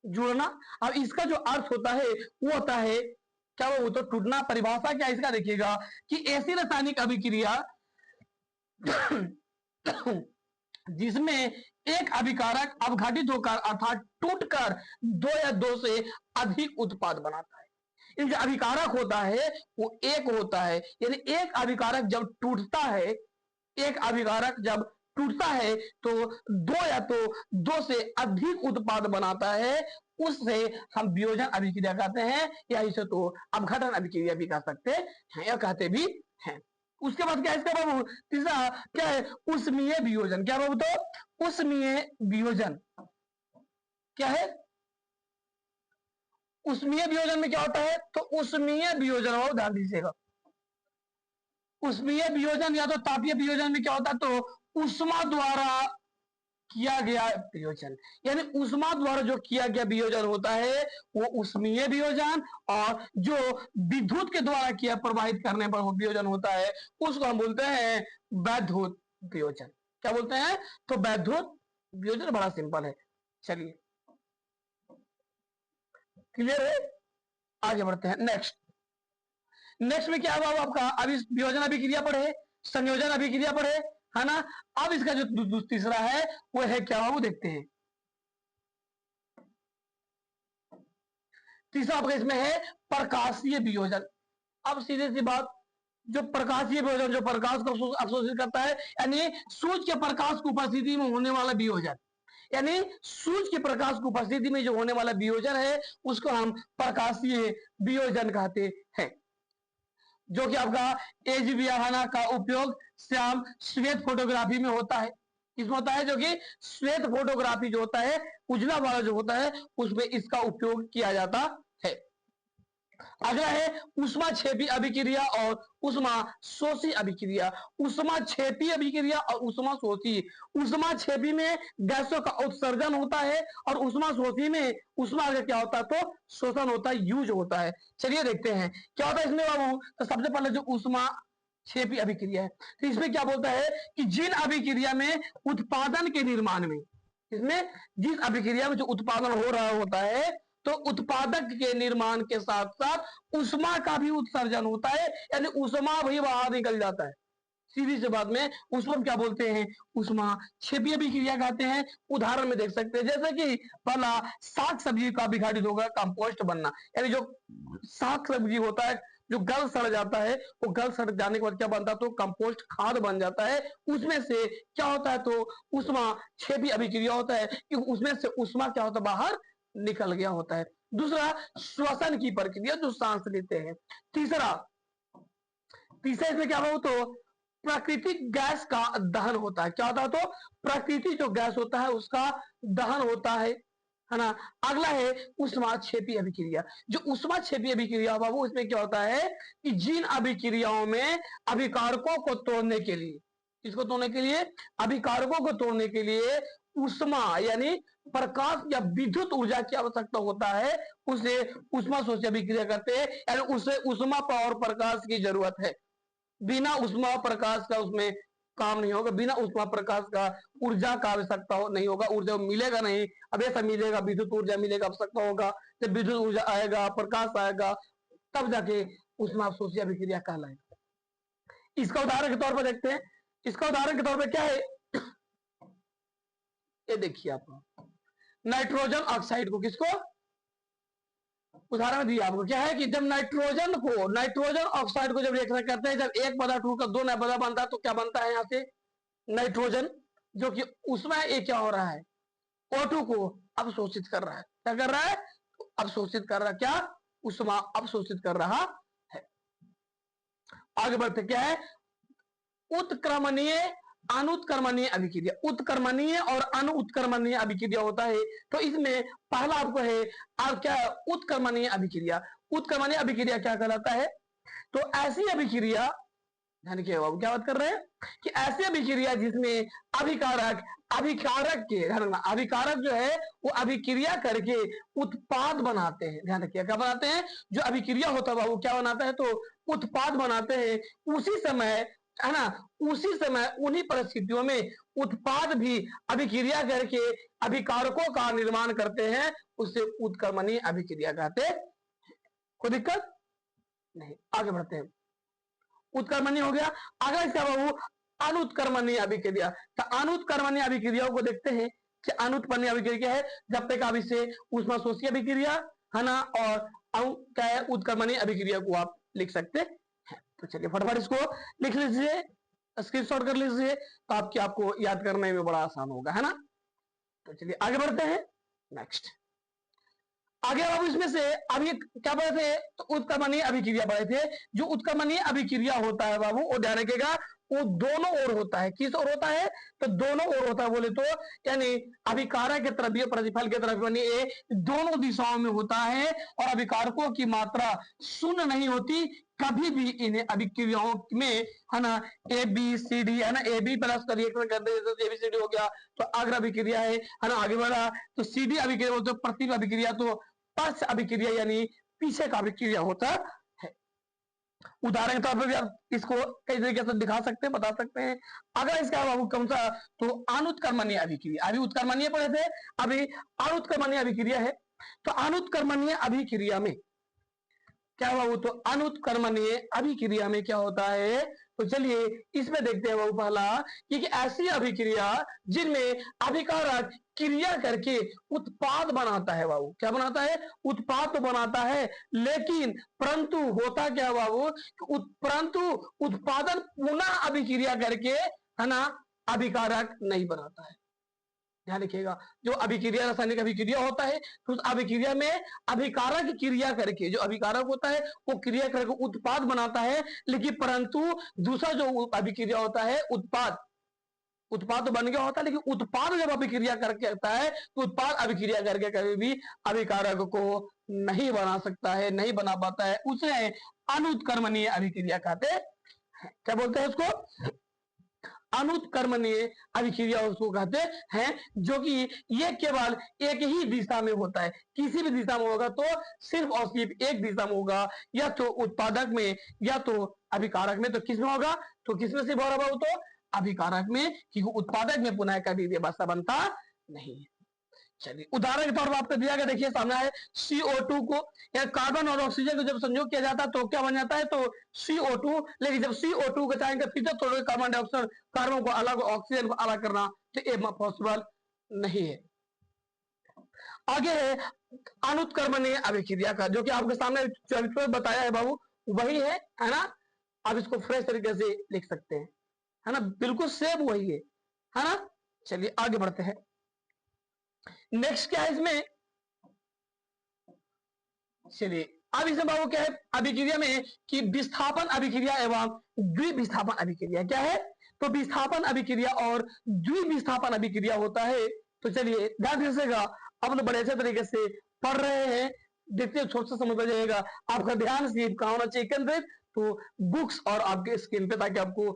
जुड़ना। अब इसका जो अर्थ होता है वो होता है क्या, वो तो टूटना। परिभाषा क्या इसका देखिएगा कि ऐसी रासायनिक अभिक्रिया जिसमें एक अभिकारक अवघटित होकर अर्थात टूटकर दो या दो से अधिक उत्पाद बनाता है। इन जो अभिकारक होता है वो एक होता है, यानी एक अभिकारक जब टूटता है, एक अभिकारक जब टूटता है तो दो या तो दो से अधिक उत्पाद बनाता है, उससे हम वियोजन अभिक्रिया कहते हैं, या इसे तो अपघटन अभिक्रिया भी कह सकते हैं या कहते भी हैं। उसके बाद क्या है इसका बाबू, तीसरा क्या है, उष्मीय वियोजन। क्या बाबू, तो उष्मीय वियोजन क्या है, उष्मीय वियोजन में क्या होता है, तो उष्मीय वियोजन वो ध्यान दीजिएगा, उष्मीय वियोजन या तो तापीय वियोजन में क्या होता है, तो उष्मा द्वारा किया गया वियोजन, यानी ऊष्मा द्वारा जो किया गया वियोजन होता है वो ऊष्मीय वियोजन, और जो विद्युत के द्वारा किया प्रवाहित करने पर वो वियोजन होता है उसको हम बोलते हैं वैद्युत वियोजन। क्या बोलते हैं? तो वैद्युत वियोजन बड़ा सिंपल है। चलिए क्लियर है, आगे बढ़ते हैं। नेक्स्ट में क्या हुआ आपका? अभी वियोजन अभिक्रिया पढ़े, संयोजन अभिक्रिया पढ़े, है ना। अब इसका जो तीसरा है वो है क्या हुआ, वो देखते हैं। तीसरा आपका इसमें है प्रकाशीय वियोजन। अब सीधे सी बात, जो प्रकाशीय वियोजन, जो प्रकाश को अवशोषित करता है, यानी सूर्य के प्रकाश की उपस्थिति में होने वाला वियोजन, यानी सूर्य के प्रकाश की उपस्थिति में जो होने वाला वियोजन है उसको हम प्रकाशीय वियोजन कहते हैं। जो कि आपका एजीवियाना का उपयोग श्याम श्वेत फोटोग्राफी में होता है। इसमें होता है जो कि श्वेत फोटोग्राफी जो होता है, उजला वाला जो होता है, उसमें इसका उपयोग किया जाता है। अगला है उष्मा छेपी अभिक्रिया और उष्मा शोषी अभिक्रिया। उष्मा छेपी अभिक्रिया और उष्मा शोषी। उष्मा छेपी में गैसों का उत्सर्जन होता है और उष्मा शोषी में उष्मा का क्या होता है, तो शोषण होता है, यूज होता है। चलिए देखते हैं क्या होता है इसमें बाबू। तो सबसे पहले जो उष्मा छेपी अभिक्रिया है, तो इसमें क्या बोलता है कि जिन अभिक्रिया में उत्पादन के निर्माण में, इसमें जिस अभिक्रिया में जो उत्पादन हो रहा होता है, तो उत्पादक के निर्माण के साथ साथ उष्मा का भी उत्सर्जन होता है, यानी उष्मा भी बाहर निकल जाता है। सीधी सी बात में उसको क्या बोलते हैं, उष्मा छेपी अभिक्रिया कहते हैं। उदाहरण में देख सकते हैं, जैसे कि पहला साग सब्जी का विघटित होगा कंपोस्ट बनना, यानी जो साग सब्जी होता है जो गल सड़ जाता है, वो गल सड़ जाने के बाद क्या बनता है, तो कंपोस्ट खाद बन जाता है। उसमें से क्या होता है, तो उष्मा छेपी अभिक्रिया होता है कि उसमें से उष्मा क्या होता है, बाहर निकल गया होता है। दूसरा श्वसन की प्रक्रिया, जो सांस लेते हैं। तीसरा इसमें क्या हो, तो प्राकृतिक गैस का दहन होता है। क्या होता है, तो प्राकृतिक जो गैस होता है उसका दहन होता है ना। अगला है उष्मा छेपी अभिक्रिया। जो उष्मा छेपी अभिक्रिया हुआ वो इसमें क्या होता है कि जिन अभिक्रियाओं में अभिकारकों को तोड़ने के लिए, इसको तोड़ने के लिए, अभिकारकों को तोड़ने के लिए उष्मा यानी प्रकाश या विद्युत ऊर्जा की आवश्यकता होता है, उसे उष्मा शोषी अभिक्रिया करते हैं, यानी उसे उष्मा और प्रकाश की जरूरत है। बिना उष्मा प्रकाश का उसमें काम नहीं होगा, बिना उष्मा प्रकाश का ऊर्जा का आवश्यकता नहीं होगा, ऊर्जा मिलेगा नहीं। अब ऐसा मिलेगा, विद्युत ऊर्जा मिलेगा, आवश्यकता होगा, जब विद्युत ऊर्जा आएगा, प्रकाश आएगा, तब जाके उष्मा शोषी अभिक्रिया कहलाएगा। इसका उदाहरण के तौर पर देखते हैं। इसका उदाहरण के तौर पर क्या है, ये देखिए आप नाइट्रोजन ऑक्साइड को, किसको उदाहरण दिया आपको, क्या है कि जब नाइट्रोजन ऑक्साइड को जब रिएक्शन करते हैं, जब एक पदार्थ टूटकर दो नया पदार्थ बनता है, तो क्या बनता है यहाँ से नाइट्रोजन, जो कि उसमें एक क्या हो रहा है, O2 को अवशोषित कर रहा है। क्या कर रहा है, अवशोषित कर रहा है, क्या उष्मा अवशोषित कर रहा है। आगे बढ़ते क्या है, उत्क्रमणीय अनुत्क्रमणीय अभिक्रिया। उत्क्रमणीय और अनुत्क्रमणीय अभिक्रिया होता है, तो इसमें पहला आपको है आप क्या, उत्क्रमणीय अभिक्रिया। उत्क्रमणीय अभिक्रिया क्या कहलाता है, तो ऐसी अभिक्रिया, ध्यान क्या बात कर रहे हैं कि ऐसी अभिक्रिया जिसमें अभिकारक अभिकारक जो है वो अभिक्रिया करके उत्पाद बनाते हैं। ध्यान रखिए क्या बनाते हैं, जो अभिक्रिया होता है वो क्या बनाता है, तो उत्पाद बनाते हैं। उसी समय है ना, उसी समय उन्हीं परिस्थितियों में उत्पाद भी अभिक्रिया करके अभिकारकों का निर्माण करते हैं, उसे उत्क्रमणीय अभिक्रिया कहते हैं। कोई दिक्कत नहीं, आगे बढ़ते हैं। उत्क्रमणीय हो गया। अगला क्या बाबू, अनुत्क्रमणीय अभिक्रिया। तो अनुत्क्रमणीय अभिक्रियाओं को देखते हैं कि अनुत्क्रमणीय अभिक्रिया है, जब तक आप इसे उष्मा शोषी अभिक्रिया है ना, और क्या है उत्क्रमणीय अभिक्रिया को आप लिख सकते हैं। तो चलिए फटाफट इसको लिख लीजिए, स्क्रीनशॉट कर लीजिए, तो आपको याद करने में बड़ा आसान होगा, है ना। तो चलिए आगे बढ़ते हैं। नेक्स्ट आगे बाबू इसमें से अभी क्या पढ़े थे, तो उत्क्रमणीय अभिक्रिया पढ़े थे। जो उत्क्रमणीय अभिक्रिया होता है बाबू, वो ध्यान रखिएगा, वो दोनों ओर होता है। किस ओर होता है? तो दोनों ओर होता है बोले तो, यानी अभिकारक की तरफ भी प्रतिफल की तरफ यानी ये दोनों दिशाओं में होता है, और अभिकारकों की मात्रा शून्य नहीं होती कभी भी इन्हें अभिक्रियाओं में, है ना। ए बी सी डी, है ना, ए बी प्लस का रिएक्शन करते हैं तो ए बी सी डी हो गया, तो अग्र अभिक्रिया है ना, आगे बढ़ा तो सी डी अभिक्रिया बोलते हैं, प्रति अभिक्रिया तो पक्ष अभिक्रिया यानी पीछे का अभिक्रिया होता है। उदाहरण के तौर पर भी आप इसको कई तरीके से दिखा सकते हैं, बता सकते हैं। अगर इसका बाबू कौन सा, तो अनुत्क्रमणीय अभिक्रिया, अभी उत्क्रमणीय पढ़े थे, अभी अनुत्क्रमणीय अभिक्रिया है। तो अनुत्क्रमणीय अभिक्रिया में क्या बाबू, तो अनुत्क्रमणीय अभिक्रिया में क्या होता है, तो चलिए इसमें देखते हैं बाबू पहला कि ऐसी अभिक्रिया जिनमें अभिकारक क्रिया करके उत्पाद बनाता है बाबू, क्या बनाता है, उत्पाद तो बनाता है, लेकिन परंतु होता क्या बाबू, परंतु उत्पादन पुनः अभिक्रिया करके, है ना, अभिकारक नहीं बनाता है। ध्यान रखिएगा, जो अभिक्रिया रासायनिक अभिक्रिया होता है तो उस अभिक्रिया में अभिकारक क्रिया करके, जो अभिकारक होता है वो क्रिया करके उत्पाद बनाता है, लेकिन परंतु दूसरा जो अभिक्रिया होता है उत्पाद, उत्पाद तो बन गया होता है, लेकिन उत्पाद जब अभिक्रिया करके आता है तो उत्पाद अभिक्रिया करके कभी भी अभिकारक को नहीं बना सकता है, नहीं बना पाता है, उसे अनुत्क्रमणीय अभिक्रिया कहते हैं। क्या बोलते हैं उसको, अनुत्क्रमणीय अभिक्रिया उसको कहते हैं, जो कि ये केवल एक ही दिशा में होता है, किसी भी दिशा में होगा तो सिर्फ और सिर्फ एक दिशा में होगा, या तो उत्पादक में या तो अभिकारक में। तो किस में होगा, तो किसमें सिर्फ हो रहा हो, तो अभिकारक में, क्योंकि उत्पादक में पुनः कभी भी भाषा बनता नहीं है। चलिए उदाहरण के तौर पर आपको दिया गया, देखिए सामने है CO2 को, या कार्बन और ऑक्सीजन को जब संयोग किया जाता है तो क्या बन जाता है, तो CO2, लेकिन जब CO2 को चाहेंगे फिर तो थोड़े कार्बन डाइऑक्साइड, कार्बन को अलग, ऑक्सीजन को अलग करना, तो ये पॉसिबल नहीं है। आगे है अनुत्क्रमणीय अभिक्रिया का, जो कि आपके सामने चरित्र बताया है बाबू, वही है ना। आप इसको फ्रेश तरीके से लिख सकते हैं, है ना, बिल्कुल सेम वही है ना। चलिए आगे बढ़ते हैं। नेक्स्ट क्या है इसमें, चलिए अब इसमें बाबू क्या है अभिक्रिया में, कि विस्थापन अभिक्रिया एवं द्विविस्थापन अभिक्रिया क्या है, तो विस्थापन अभिक्रिया और द्विविस्थापन अभिक्रिया होता है। तो चलिए ध्यान दीजिएगा, अब लोग बड़े अच्छे तरीके से पढ़ रहे हैं, देखते हैं छोटा सा समझ आ जाएगा। आपका ध्यान सिर्फ कहाँ होना चाहिए, केंद्रित, तो बुक्स और आपके स्क्रीन पे, ताकि आपको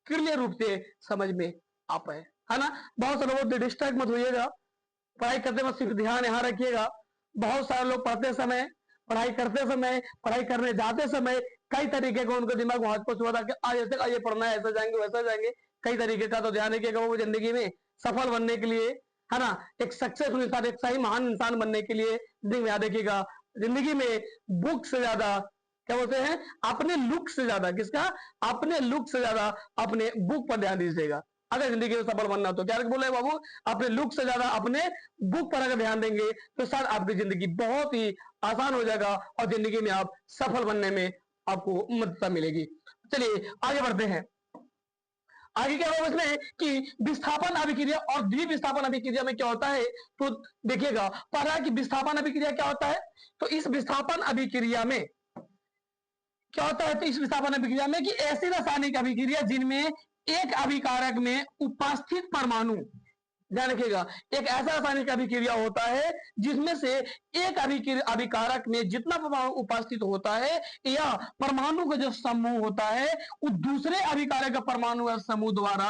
क्लियर रूप से समझ में आ पाए, है ना। बहुत सारे लोग डिस्ट्रैक्ट मत होइएगा, पढ़ाई करते वक्त सिर्फ ध्यान यहाँ रखिएगा। बहुत सारे लोग पढ़ते समय, पढ़ाई करते समय, पढ़ाई करने जाते समय कई तरीके का उनके दिमाग में हौच-पौच होता है कि आज ऐसे ये पढ़ना है, ऐसा जाएंगे वैसा जाएंगे, कई तरीके का। तो ध्यान रखिएगा, वो जिंदगी में सफल बनने के लिए, है ना, एक सक्सेसफुल इंसान, एक सही महान इंसान बनने के लिए याद रखिएगा, जिंदगी में बुक से ज्यादा, क्या बोलते हैं, अपने लुक से ज्यादा, किसका, अपने लुक से ज्यादा अपने बुक पर ध्यान दीजिएगा। अगर जिंदगी में सफल बनना तो क्या बोले बाबू, अपने लुक से ज्यादा अपने बुक पर अगर ध्यान देंगे तो शायद आपकी जिंदगी बहुत ही आसान हो जाएगा, और जिंदगी में आप सफल बनने में आपको मदद मिलेगी। चलिए आगे बढ़ते हैं। आगे क्या होगा इसमें, कि विस्थापन अभिक्रिया और द्विविस्थापन अभिक्रिया में क्या होता है, तो देखिएगा पहला कि विस्थापन अभिक्रिया क्या होता है। तो इस विस्थापन अभिक्रिया में क्या होता है, तो इस विस्थापन अभिक्रिया में कि ऐसी रासायनिक अभिक्रिया जिनमें एक अभिकारक में उपस्थित परमाणु, ध्यान रखिएगा, एक ऐसा रासायनिक अभिक्रिया होता है जिसमें से एक अभिकारक में जितना परमाणु उपस्थित होता है, या परमाणु का जो समूह होता है वो दूसरे अभिकारक का परमाणु या समूह द्वारा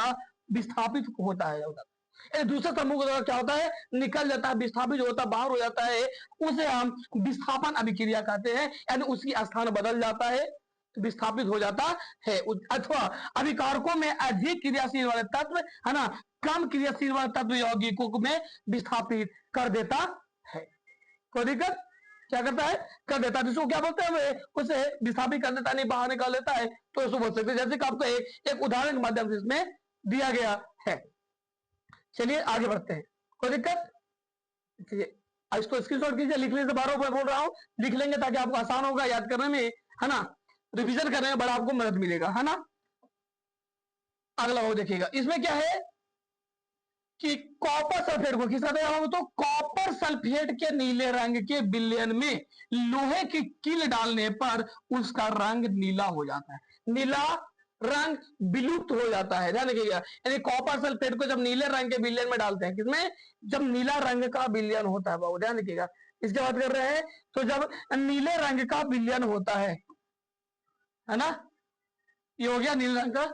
विस्थापित होता है। दूसरे समूह द्वारा क्या होता है, निकल जाता है, विस्थापित होता है, बाहर हो जाता है, उसे हम विस्थापन अभिक्रिया कहते हैं, यानी उसकी स्थान बदल जाता है, विस्थापित हो जाता है। अथवा अभिकारकों में अधिक क्रियाशील वाले तत्व, है ना, कम क्रियाशील वाले तत्व यौगिकों में विस्थापित कर देता है। कोई दिक्कत, क्या करता है, कर देता है, जिसको क्या बोलते हैं, उसे विस्थापित कर देता, नहीं बाहर निकाल लेता है, तो इसको बोल सकते हैं। जैसे कि आपको एक उदाहरण के माध्यम से इसमें दिया गया है। चलिए आगे बढ़ते हैं, कोई दिक्कत, इसको स्क्रीनशॉट कीजिए, लिख लीजिए, बार बार बोल रहा हूं, लिख लेंगे ताकि आपको आसान होगा याद करने में, है ना, रिवीजन करने में बड़ा आपको मदद मिलेगा, है ना। अगला वो देखिएगा, इसमें क्या है कि कॉपर सल्फेट को किस कहते हैं, तो कॉपर सल्फेट के नीले रंग के विलयन में लोहे की कील डालने पर उसका रंग नीला हो जाता है। नीला रंग विलुप्त हो जाता है, ध्यान रखिएगा। यानी कॉपर सल्फेट को जब नीले रंग के विलयन में डालते हैं, किसमें, जब नीला रंग का विलयन होता है, बाबू ध्यान रखिएगा, इसकी बात कर रहे हैं। तो जब नीले रंग का विलयन होता है ना, ये हो गया नीले रंग का,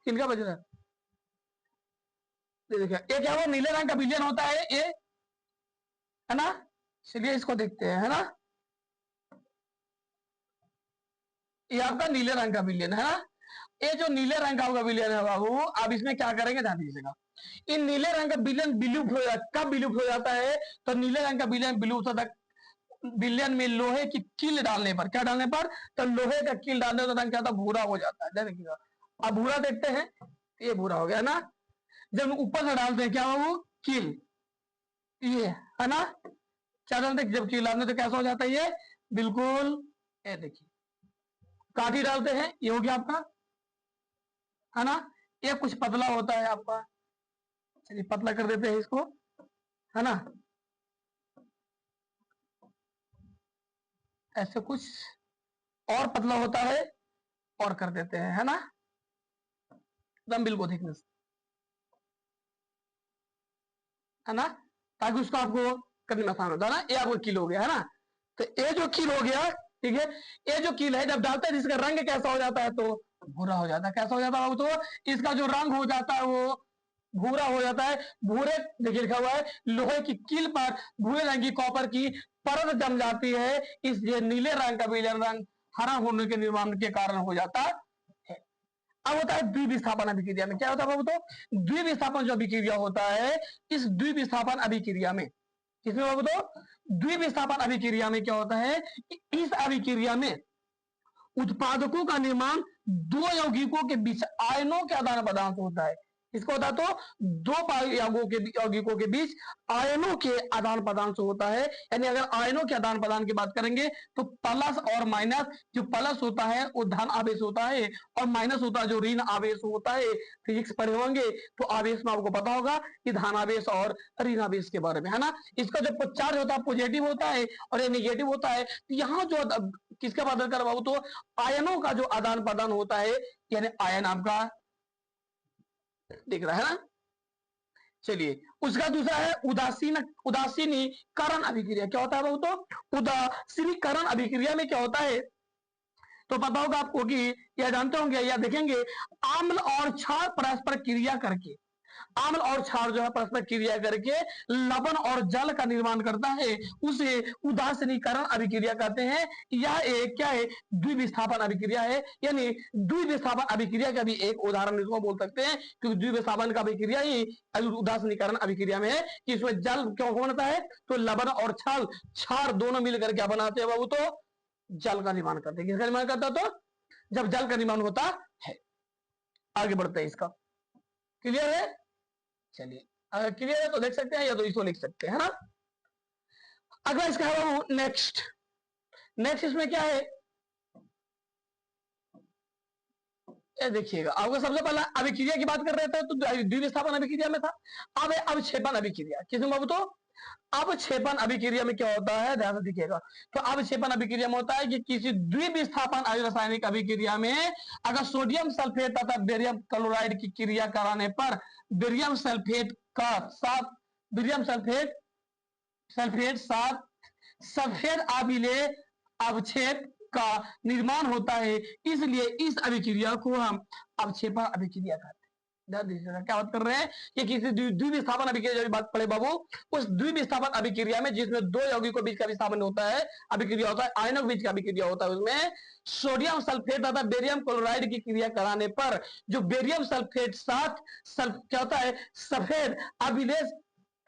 किनका बज रहा है, देखिए ये क्या हुआ, नीले रंग का विलयन होता है ये, है ना। चलिए इसको देखते हैं, है ना, ये आपका नीले रंग का विलयन है ना। ये जो नीले रंग का विलयन है बाबू, आप इसमें क्या करेंगे, ध्यान दीजिएगा। इन नीले रंग का विलयन विलुप्त हो जाता, कब विलुप्त हो जाता है, तो नीले रंग का विलयन विलुप्त होता है विलयन में लोहे की कील डालने पर, क्या डालने पर, तो लोहे का कील डालने पर रंग क्या होता है, भूरा हो जाता है, ध्यान रखिएगा। अब भूरा देखते हैं, ये भूरा हो गया ना। जब ऊपर से डालते हैं क्या बाबू, कील, ये है ना, क्या डालते हैं, जब कील डालते तो कैसा हो जाता है ये, बिल्कुल, ये देखिए काठी डालते हैं, ये हो गया आपका, है ना। ये कुछ पतला होता है आपका, चलिए पतला कर देते हैं इसको, है ना, ऐसे कुछ और पतला होता है और कर देते हैं, है ना, एकदम बिल्कुल थिकनेस, है ना, ताकि उसको आपको करने में आसान होता है ना। ये आपको कील हो गया, है ना। तो ये जो कील हो गया, ठीक है, ये जो कील है जब डालते हैं, इसका रंग कैसा हो जाता है, तो भूरा हो जाता है, कैसा हो जाता है, तो इसका जो रंग हो जाता है वो भूरा हो जाता है। भूरे, देखिए लिखा हुआ है, लोहे की कील पर भूरे रंग की कॉपर की परत जम जाती है, इसलिए नीले रंग का विलयन रंग हरा होने के निर्माण के कारण हो जाता है। अब होता है द्विविस्थापन अभिक्रिया में, क्या होता है बाबू, तो द्विविस्थापन जो अभिक्रिया होता है, इस द्विविस्थापन अभिक्रिया में, किसमें बाबू, तो द्विविस्थापन अभिक्रिया में क्या होता है, इस अभिक्रिया में उत्पादकों का निर्माण दो यौगिकों के बीच आयनों के आदान प्रदान से होता है। इसको होता है तो दो यौगिकों के बीच आयनों के आदान प्रदान से होता है। यानी अगर आयनों के आदान प्रदान की बात करेंगे तो प्लस और माइनस, जो प्लस होता है वो धन आवेश होता है और माइनस होता है जो ऋण आवेश होता है। फिजिक्स पढ़े होंगे तो आवेश में आपको पता होगा कि धन आवेश और ऋण आवेश के बारे में, है ना। इसका जो चार्ज होता है पॉजिटिव होता है और ये निगेटिव होता है। तो यहाँ जो किसका बात कर बाबू, तो आयनों का जो आदान प्रदान होता है, यानी आयन आपका दिख रहा है ना। चलिए उसका दूसरा है उदासीनीकरण अभिक्रिया। क्या होता है बाबू, तो उदासीनीकरण अभिक्रिया में क्या होता है, तो पता होगा आपको कि या जानते होंगे या देखेंगे, आम्ल और क्षार परस्पर क्रिया करके, आम्ल और क्षार जो है परस्पर क्रिया करके लवण और जल का निर्माण करता है, उसे उदासीनीकरण अभिक्रिया कहते हैं। यह एक क्या है, द्विविस्थापन अभिक्रिया है। यानी द्विविस्थापन अभिक्रिया का भी एक उदाहरण इसको बोल सकते हैं, क्योंकि द्विविस्थापन का अभिक्रिया ही उदासीनीकरण अभिक्रिया में है कि इसमें जल क्यों बनता है, तो लवण और छाल क्षार दोनों मिलकर क्या बनाते हैं बाबू, तो जल का निर्माण करते हैं। किसका निर्माण करता है, तो जब जल का निर्माण होता है। आगे बढ़ते हैं, इसका क्लियर है। चलिए अगर क्लियर है तो देख सकते हैं या तो इसको लिख सकते हैं, है ना। अगला इसका है नेक्स्ट, नेक्स्ट इसमें क्या है, ये देखिएगा। आपको सबसे पहले अभिक्रिया की बात कर रहे थे तो द्विविस्थापन अभिक्रिया में था। अब है अवक्षेपण अभिक्रिया, किसमें बाबू, तो अवक्षेपण अभिक्रिया में क्या होता है, ध्यान से देखिएगा। तो अवक्षेपण अभिक्रिया में होता है कि किसी द्विविस्थापन रासायनिक अभिक्रिया में अगर सोडियम सल्फेट तथा बेरियम क्लोराइड की क्रिया कराने पर बेरियम सल्फेट का साथ बेरियम सल्फेट साथ सफेद आबिले अवक्षेप का निर्माण होता है, इसलिए इस अभिक्रिया को हम अवक्षेपण अभिक्रिया कहते हैं। क्या बात कर रहे हैं कि किसी द्विविस्थापन अभिक्रिया की बात पड़े बाबू, उस द्विविस्थापन अभिक्रिया में जिसमें दो यौगिकों के बीच का विस्थापन होता है, अभिक्रिया होता है, आयनों के बीच का अभिक्रिया होता है, उसमें सोडियम सल्फेट तथा बेरियम क्लोराइड की क्रिया कराने पर जो बेरियम सल्फेट साथ क्या होता है, सफेद अभिलेख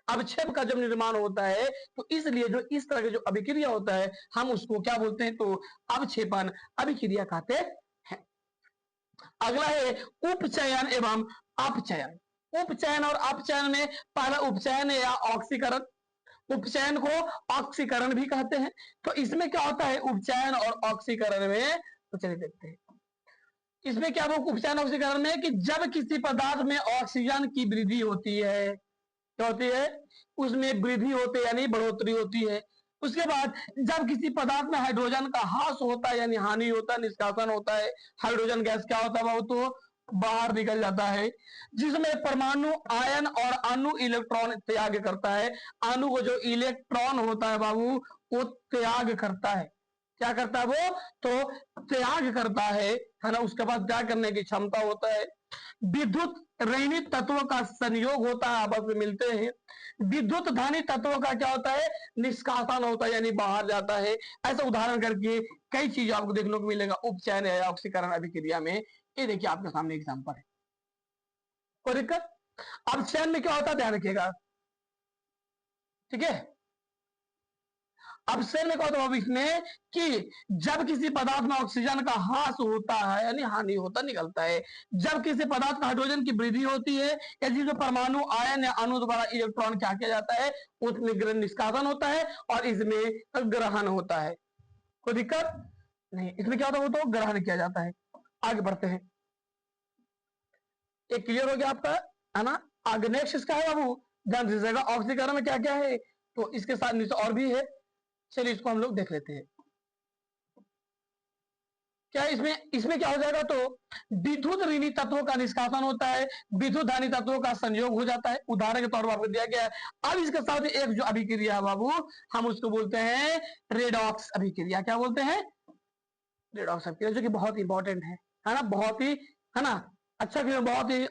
अवक्षेप का जब निर्माण होता है, तो इसलिए जो इस तरह के जो अभिक्रिया होता है हम उसको क्या बोलते हैं, तो अवक्षेपण अभिक्रिया कहते हैं। अगला है उपचयन एवं अपचयन। उपचयन और अपचयन में पहला उपचयन या ऑक्सीकरण, उपचयन को ऑक्सीकरण भी कहते हैं। तो इसमें क्या होता है उपचयन और ऑक्सीकरण में, तो चलिए देखते हैं इसमें क्या उपचयन ऑक्सीकरण में कि जब किसी पदार्थ में ऑक्सीजन की वृद्धि होती है, क्या होती है, उसमें वृद्धि होती है यानी बढ़ोतरी होती है। उसके बाद जब किसी पदार्थ में हाइड्रोजन का ह्रास होता है यानी हानि होता है, निष्कासन होता है, हाइड्रोजन गैस क्या होता है बाबू, तो बाहर निकल जाता है, जिसमें परमाणु आयन और अणु इलेक्ट्रॉन त्याग करता है। अणु को जो इलेक्ट्रॉन होता है बाबू वो त्याग करता है। क्या करता है वो, तो त्याग करता है ना। उसके बाद क्या करने की क्षमता होता है। विद्युत ऋणी तत्वों का संयोग होता है, आपस में मिलते हैं। विद्युत धानी तत्वों का क्या होता है, निष्कासन होता है यानी बाहर जाता है। ऐसा उदाहरण करके कई चीज आपको देखने को मिलेगा उपचयन या ऑक्सीकरण अभिक्रिया में। ये देखिए आपके सामने एग्जांपल है, कोई दिक्कत। अब चयन में क्या होता है ध्यान रखिएगा, ठीक है। अब सेल में क्या होता है इसमें कि जब किसी पदार्थ में ऑक्सीजन का ह्रास होता है यानी हानि होता निकलता है, जब किसी पदार्थ में हाइड्रोजन की वृद्धि होती है या जिसमें परमाणु आयन या अणु द्वारा इलेक्ट्रॉन क्या किया जाता है, उसमें निष्कासन होता है और इसमें ग्रहण होता है। कोई दिक्कत नहीं, इसमें क्या होता है, वो तो ग्रहण किया जाता है। आगे बढ़ते हैं, एक क्लियर हो गया आपका, है ना। आगे नेक्स्ट इसका है बाबू, ध्यान दीजिएगा ऑक्सीकरण में क्या क्या है, तो इसके साथ नीचे और भी है। चलिए इसको हम लोग देख लेते हैं क्या इसमें इसमें क्या हो जाएगा, तो विद्युत ऋणी तत्वों का निष्कासन होता है, विद्युत धानी तत्वों का संयोग हो जाता है, उदाहरण के तौर पर आपको दिया गया है। अब इसके साथ एक जो अभिक्रिया है बाबू, हम उसको बोलते हैं रेडॉक्स अभिक्रिया। क्या बोलते हैं, रेडॉक्स अभिक्रिया, जो कि बहुत इंपॉर्टेंट है ना, बहुत ही, है ना, अच्छा क्वेश्चन, बहुत ही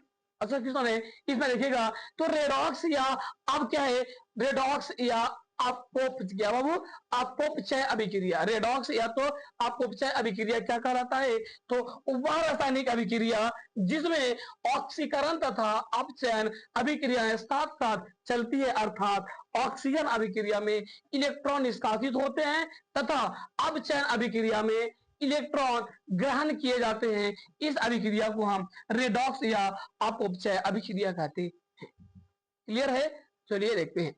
अच्छा क्वेश्चन है। इसमें देखिएगा तो रेडॉक्स या अब क्या है, रेडॉक्स या अपपोपचय बाबू, अपपोपचय अभिक्रिया, रेडॉक्स या तो अपपोपचय अभिक्रिया क्या कहलाता है, तो वह रासायनिक अभिक्रिया जिसमें ऑक्सीकरण तथा अपचयन अभिक्रियाएं साथ साथ चलती है, अर्थात ऑक्सीजन अभिक्रिया में इलेक्ट्रॉन निष्कासित होते हैं तथा अपचयन अभिक्रिया में इलेक्ट्रॉन ग्रहण किए जाते हैं। इस अभिक्रिया को हम रेडॉक्स या अपउपचय अभिक्रिया कहते हैं। क्लियर है, चलिए देखते हैं।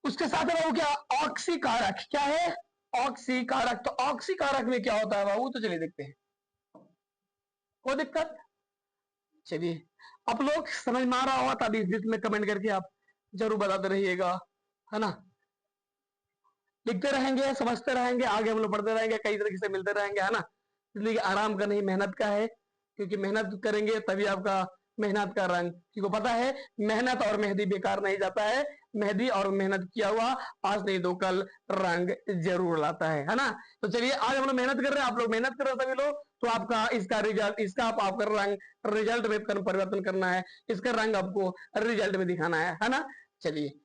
उसके साथ में बाबू क्या, ऑक्सीकारक क्या है, ऑक्सीकारक, तो ऑक्सीकारक में क्या होता है बाबू, तो चलिए देखते हैं, कोई दिक्कत। चलिए आप लोग समझ में आ रहा होगा तभी बीच में कमेंट करके आप जरूर बताते रहिएगा, है ना। लिखते रहेंगे, समझते रहेंगे, आगे हम लोग बढ़ते रहेंगे, कई तरीके से मिलते रहेंगे, है ना। इसलिए आराम का नहीं मेहनत का है, क्योंकि मेहनत करेंगे तभी आपका मेहनत का रंग, क्योंकि पता है मेहनत और मेहंदी बेकार नहीं जाता है, मेहंदी और मेहनत किया हुआ आज नहीं तो कल रंग जरूर लाता है ना। तो चलिए आज हम लोग मेहनत कर रहे हैं, आप लोग मेहनत कर रहे हैं सभी लोग, तो आपका इसका रिजल्ट, इसका आपका रंग रिजल्ट में परिवर्तन करना है, इसका रंग आपको रिजल्ट में दिखाना है ना। चलिए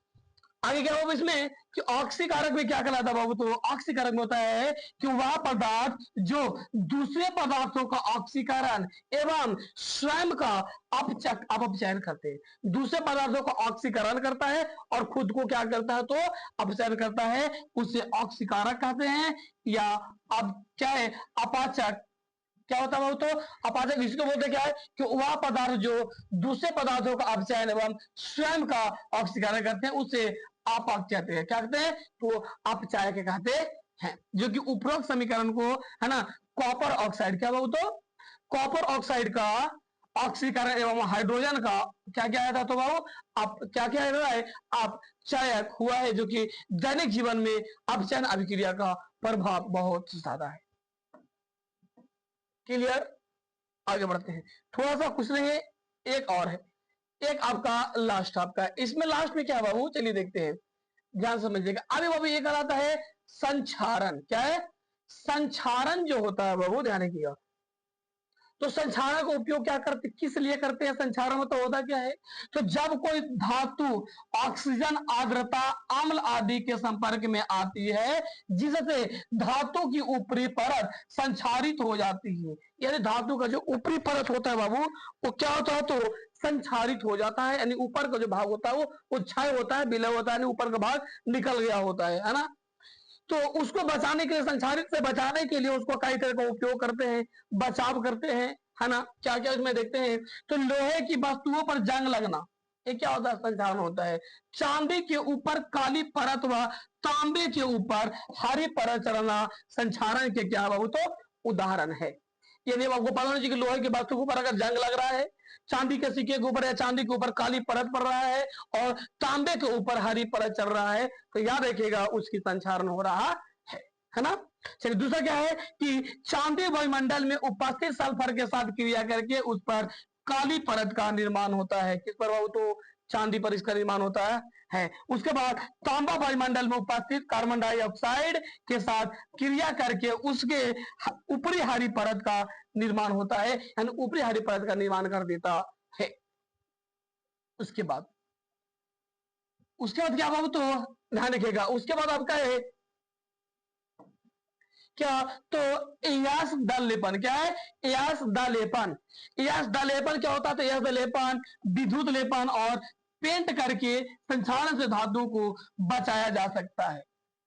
आगे क्या होगा इसमें कि ऑक्सीकारक में क्या कहलाता है बाबू, तो ऑक्सीकारक में होता है कि वह पदार्थ जो दूसरे पदार्थों का ऑक्सीकरण एवं स्वयं का अपचयन करते हैं, दूसरे पदार्थों का ऑक्सीकरण करता है और खुद को क्या करता है, तो अपचयन करता है, उसे ऑक्सीकारक कहते हैं। या अब क्या है, अपाचक क्या होता है, तो अपाचक इसको बोलते क्या है कि वह पदार्थ जो दूसरे पदार्थों का अपचयन एवं स्वयं का ऑक्सीकरण करते हैं उसे अपच कहते हैं। क्या कहते हैं, तो अपचायक कहते हैं, जो कि उपरोक्त समीकरण को, है ना, कॉपर ऑक्साइड क्या बोलते, तो कॉपर ऑक्साइड का ऑक्सीकरण एवं हाइड्रोजन का क्या क्या था, तो बाबू आप क्या क्या है, अपचायक हुआ है, जो कि दैनिक जीवन में अपचयन अभिक्रिया का प्रभाव बहुत ज्यादा है। क्लियर, आगे बढ़ते हैं, थोड़ा सा कुछ नहीं है, एक और है, एक आपका लास्ट आपका, इसमें लास्ट में क्या है बाबू, चलिए देखते हैं, ध्यान समझिएगा। अभी बाबू ये कहलाता है संक्षारण, क्या है, संक्षारण जो होता है बाबू ध्यान रखिएगा। तो संक्षारण का उपयोग क्या करते, किस लिए करते हैं, संक्षारण में तो होता क्या है, तो जब कोई धातु ऑक्सीजन, आर्द्रता, अम्ल आदि के संपर्क में आती है जिससे धातु की ऊपरी परत संक्षारित हो जाती है, यानी धातु का जो ऊपरी परत होता है बाबू वो क्या होता है, तो संक्षारित हो जाता है, यानी ऊपर का जो भाग होता है वो क्षय होता है, विलय होता है, यानी ऊपर का भाग निकल गया होता है ना। तो उसको बचाने के लिए, संक्षारित से बचाने के लिए उसको कई तरह का उपयोग करते हैं, बचाव करते हैं, है ना। क्या क्या इसमें देखते हैं, तो लोहे की वस्तुओं पर जंग लगना, ये क्या होता है, संक्षारण होता है। चांदी के ऊपर काली परत व तांबे के ऊपर हरी परत चढ़ना संक्षारण के क्या बाबू, तो उदाहरण है। ये नहीं आपको पता होना चाहिए कि लोहे की वस्तु के ऊपर अगर जंग लग रहा है, चांदी के सिक्के के ऊपर या चांदी के ऊपर काली परत पड़ रहा है और तांबे के ऊपर हरी परत चल रहा है, तो याद रखिएगा उसकी संचारण हो रहा है ना। चलिए दूसरा क्या है कि चांदी वायुमंडल में उपस्थित सल्फर के साथ क्रिया करके उस पर काली परत का निर्माण होता है। किस पर बाबू? तो चांदी पर इसका निर्माण होता है। उसके बाद तांबा वायुमंडल में उपस्थित कार्बन डाइऑक्साइड के साथ क्रिया करके उसके ऊपरी हरी परत का निर्माण होता है, यानी ऊपरी हरी परत का निर्माण कर देता है। उसके बाद क्या बाबू? तो ध्यान रखिएगा, उसके बाद आपका है क्या? तो एयास दलेपन क्या है? एयास दलेपन। एयास दलेपन क्या होता है? तो एयास दलेपन विद्युत लेपन और पेंट करके संक्षारण से धातु को बचाया जा सकता है।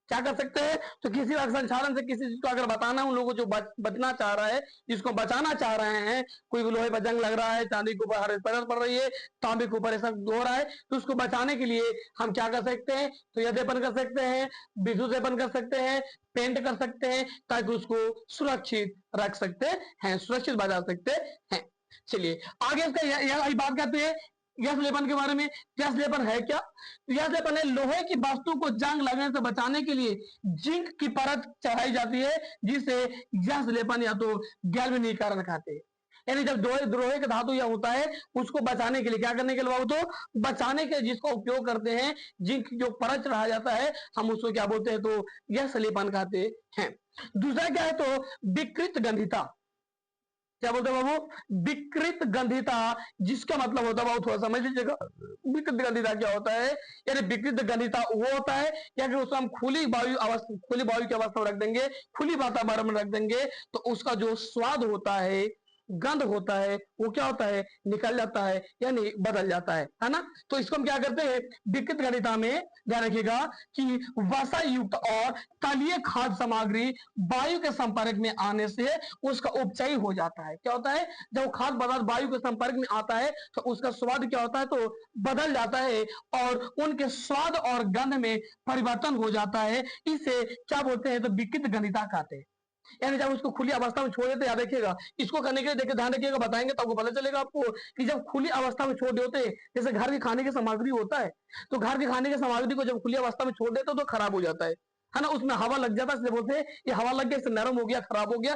क्या कर सकते हैं? तो किसी संक्षारण से किसी चीज को अगर बताना है, उन लोगों को जो बचना चाह रहा है, जिसको बचाना चाह रहे हैं, कोई लोहे पर जंग लग रहा है, चांदी के ऊपर हरे परत पड़ रही है, तांबे के ऊपर ऐसा हो रहा है, तो उसको बचाने के लिए हम क्या कर सकते हैं? तो यदेपन कर सकते हैं, विद्युत लेपन कर सकते हैं, पेंट कर सकते हैं, ताकि उसको सुरक्षित रख सकते हैं, सुरक्षित बचा सकते हैं। चलिए आगे इसका यह बात करते हैं गैस लेपन के बारे में। गैस लेपन है क्या? गैस लेपन है लोहे की वस्तु को जंग लगने से बचाने के लिए जिंक की परत चढ़ाई जाती है, जिसे गैस लेपन या तो गैल्वेनीकरण कहते हैं। यानी जब लोहे का धातु या होता है, उसको बचाने के लिए क्या करने के लिए? तो बचाने के जिसको उपयोग करते हैं, जिंक जो परत चढ़ाया जाता है, हम उसको क्या बोलते हैं? तो गैस लेपन कहते हैं। दूसरा क्या है? तो विकृत गंधिता। क्या बोलते हैं बाबू? विकृत गंधिता, जिसका मतलब होता है बाबू थोड़ा समझ लीजिएगा। विकृत गंधिता क्या होता है? यानी विकृत गंधिता वो होता है कि अगर उसको हम खुली वायु की अवस्था में रख देंगे, खुली वातावरण में रख देंगे, तो उसका जो स्वाद होता है, गंध होता है, वो क्या होता है? निकल जाता है, यानी बदल जाता है ना। तो इसको हम क्या करते हैं? विकृत गंधिता में ध्यान रखिएगा कि वसा युक्त और तलीय खाद्य सामग्री वायु के संपर्क में आने से उसका उपचय हो जाता है। क्या होता है? जब खाद्य पदार्थ वायु के संपर्क में आता है, तो उसका स्वाद क्या होता है? तो बदल जाता है और उनके स्वाद और गंध में परिवर्तन हो जाता है। इसे क्या बोलते हैं? तो विकृत गंधिता कहते हैं। यानी जब उसको खुली अवस्था में छोड़ देते, याद रखिएगा, इसको करने के लिए देखिए ध्यान रखिएगा, बताएंगे तो आपको पता चलेगा आपको कि जब खुली अवस्था में छोड़ देते, जैसे घर के खाने की सामग्री होता है, तो घर के खाने की सामग्री को जब खुली अवस्था में छोड़ देते तो खराब हो जाता है ना। उसमें हवा लग जाता है, इसलिए बोलते हैं ये हवा लग गया, इससे नरम हो गया, खराब हो गया,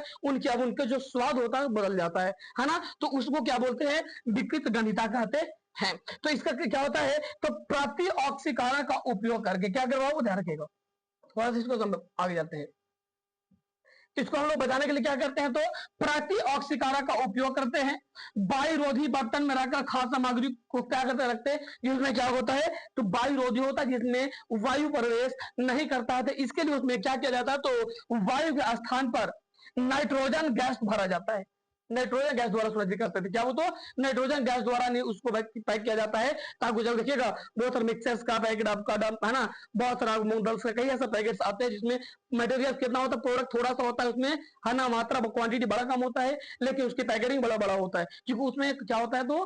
अब उनके जो स्वाद होता है बदल जाता है ना। तो उसको क्या बोलते हैं? विकृत गंधिता कहते हैं। तो इसका क्या होता है? तो प्रति ऑक्सीकरण का उपयोग करके क्या करवाओ, ध्यान रखिएगा। थोड़ा सा इसको आगे जाते हैं। इसको हम लोग बचाने के लिए क्या करते हैं? तो प्रति ऑक्सीकरण का उपयोग करते हैं। वायुरोधी बर्तन में रखकर खाद्य सामग्री को क्या करते रखते हैं? जिसमें क्या होता है? तो वायुरोधी होता है, जिसमें वायु प्रवेश नहीं करता है। तो इसके लिए उसमें क्या किया जाता है? तो वायु के स्थान पर नाइट्रोजन गैस भरा जाता है। नाइट्रोजन गैस द्वारा सुरक्षित करते थे। क्या वो? तो नाइट्रोजन गैस द्वारा नहीं उसको पैक किया जाता है, ताकि जब देखिएगा बहुत सारे मिक्सर्स का पैकेट आपका है ना, बहुत सारा मूंग दाल का कई ऐसे पैकेट्स आते हैं जिसमें मटेरियल कितना होता है, प्रोडक्ट थोड़ा सा होता है उसमें, है ना, मात्रा क्वांटिटी बड़ा कम होता है, लेकिन उसकी पैकेजिंग बड़ा बड़ा होता है, क्योंकि उसमें क्या होता है? तो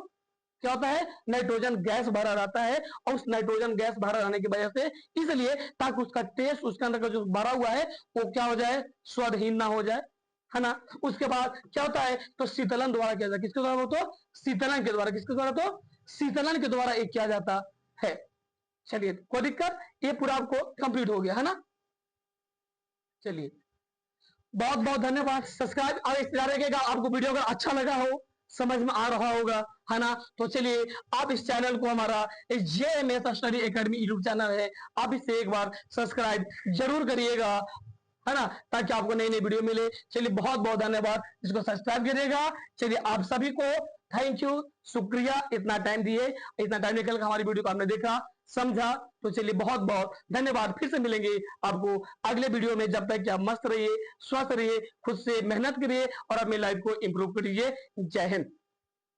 क्या होता है? नाइट्रोजन गैस भरा रहता है, और उस नाइट्रोजन गैस भरा रहने की वजह से, इसलिए ताकि उसका टेस्ट, उसके अंदर का जो भरा हुआ है, वो क्या हो जाए? स्वादहीन ना हो जाए, है ना। उसके बाद क्या होता है? तो शीतलन द्वारा किया जाता है। किसके द्वारा? तो शीतलन के द्वारा। किसके द्वारा? तो शीतलन के द्वारा एक किया जाता है। चलिए कोई दिक्कत? ये पूरा आपको कंप्लीट हो गया, है ना। चलिए बहुत बहुत धन्यवाद। सब्सक्राइब और इस तरह रखिएगा। आपको वीडियो अगर अच्छा लगा हो, समझ में आ रहा होगा, है ना, तो चलिए आप इस चैनल को, हमारा JMS study academy YouTube channel है, आप इसे एक बार सब्सक्राइब जरूर करिएगा, है ना, ताकि आपको नई नई वीडियो मिले। चलिए बहुत बहुत धन्यवाद, इसको सब्सक्राइब करिएगा। चलिए आप सभी को थैंक यू, शुक्रिया, इतना टाइम दिए, इतना टाइम निकल कर हमारी वीडियो को आपने देखा, समझा। तो चलिए बहुत बहुत धन्यवाद। फिर से मिलेंगे आपको अगले वीडियो में। जब तक कि आप मस्त रहिए, स्वस्थ रहिए, खुद से मेहनत करिए और अपनी लाइफ को इंप्रूव करिए। जय हिंद।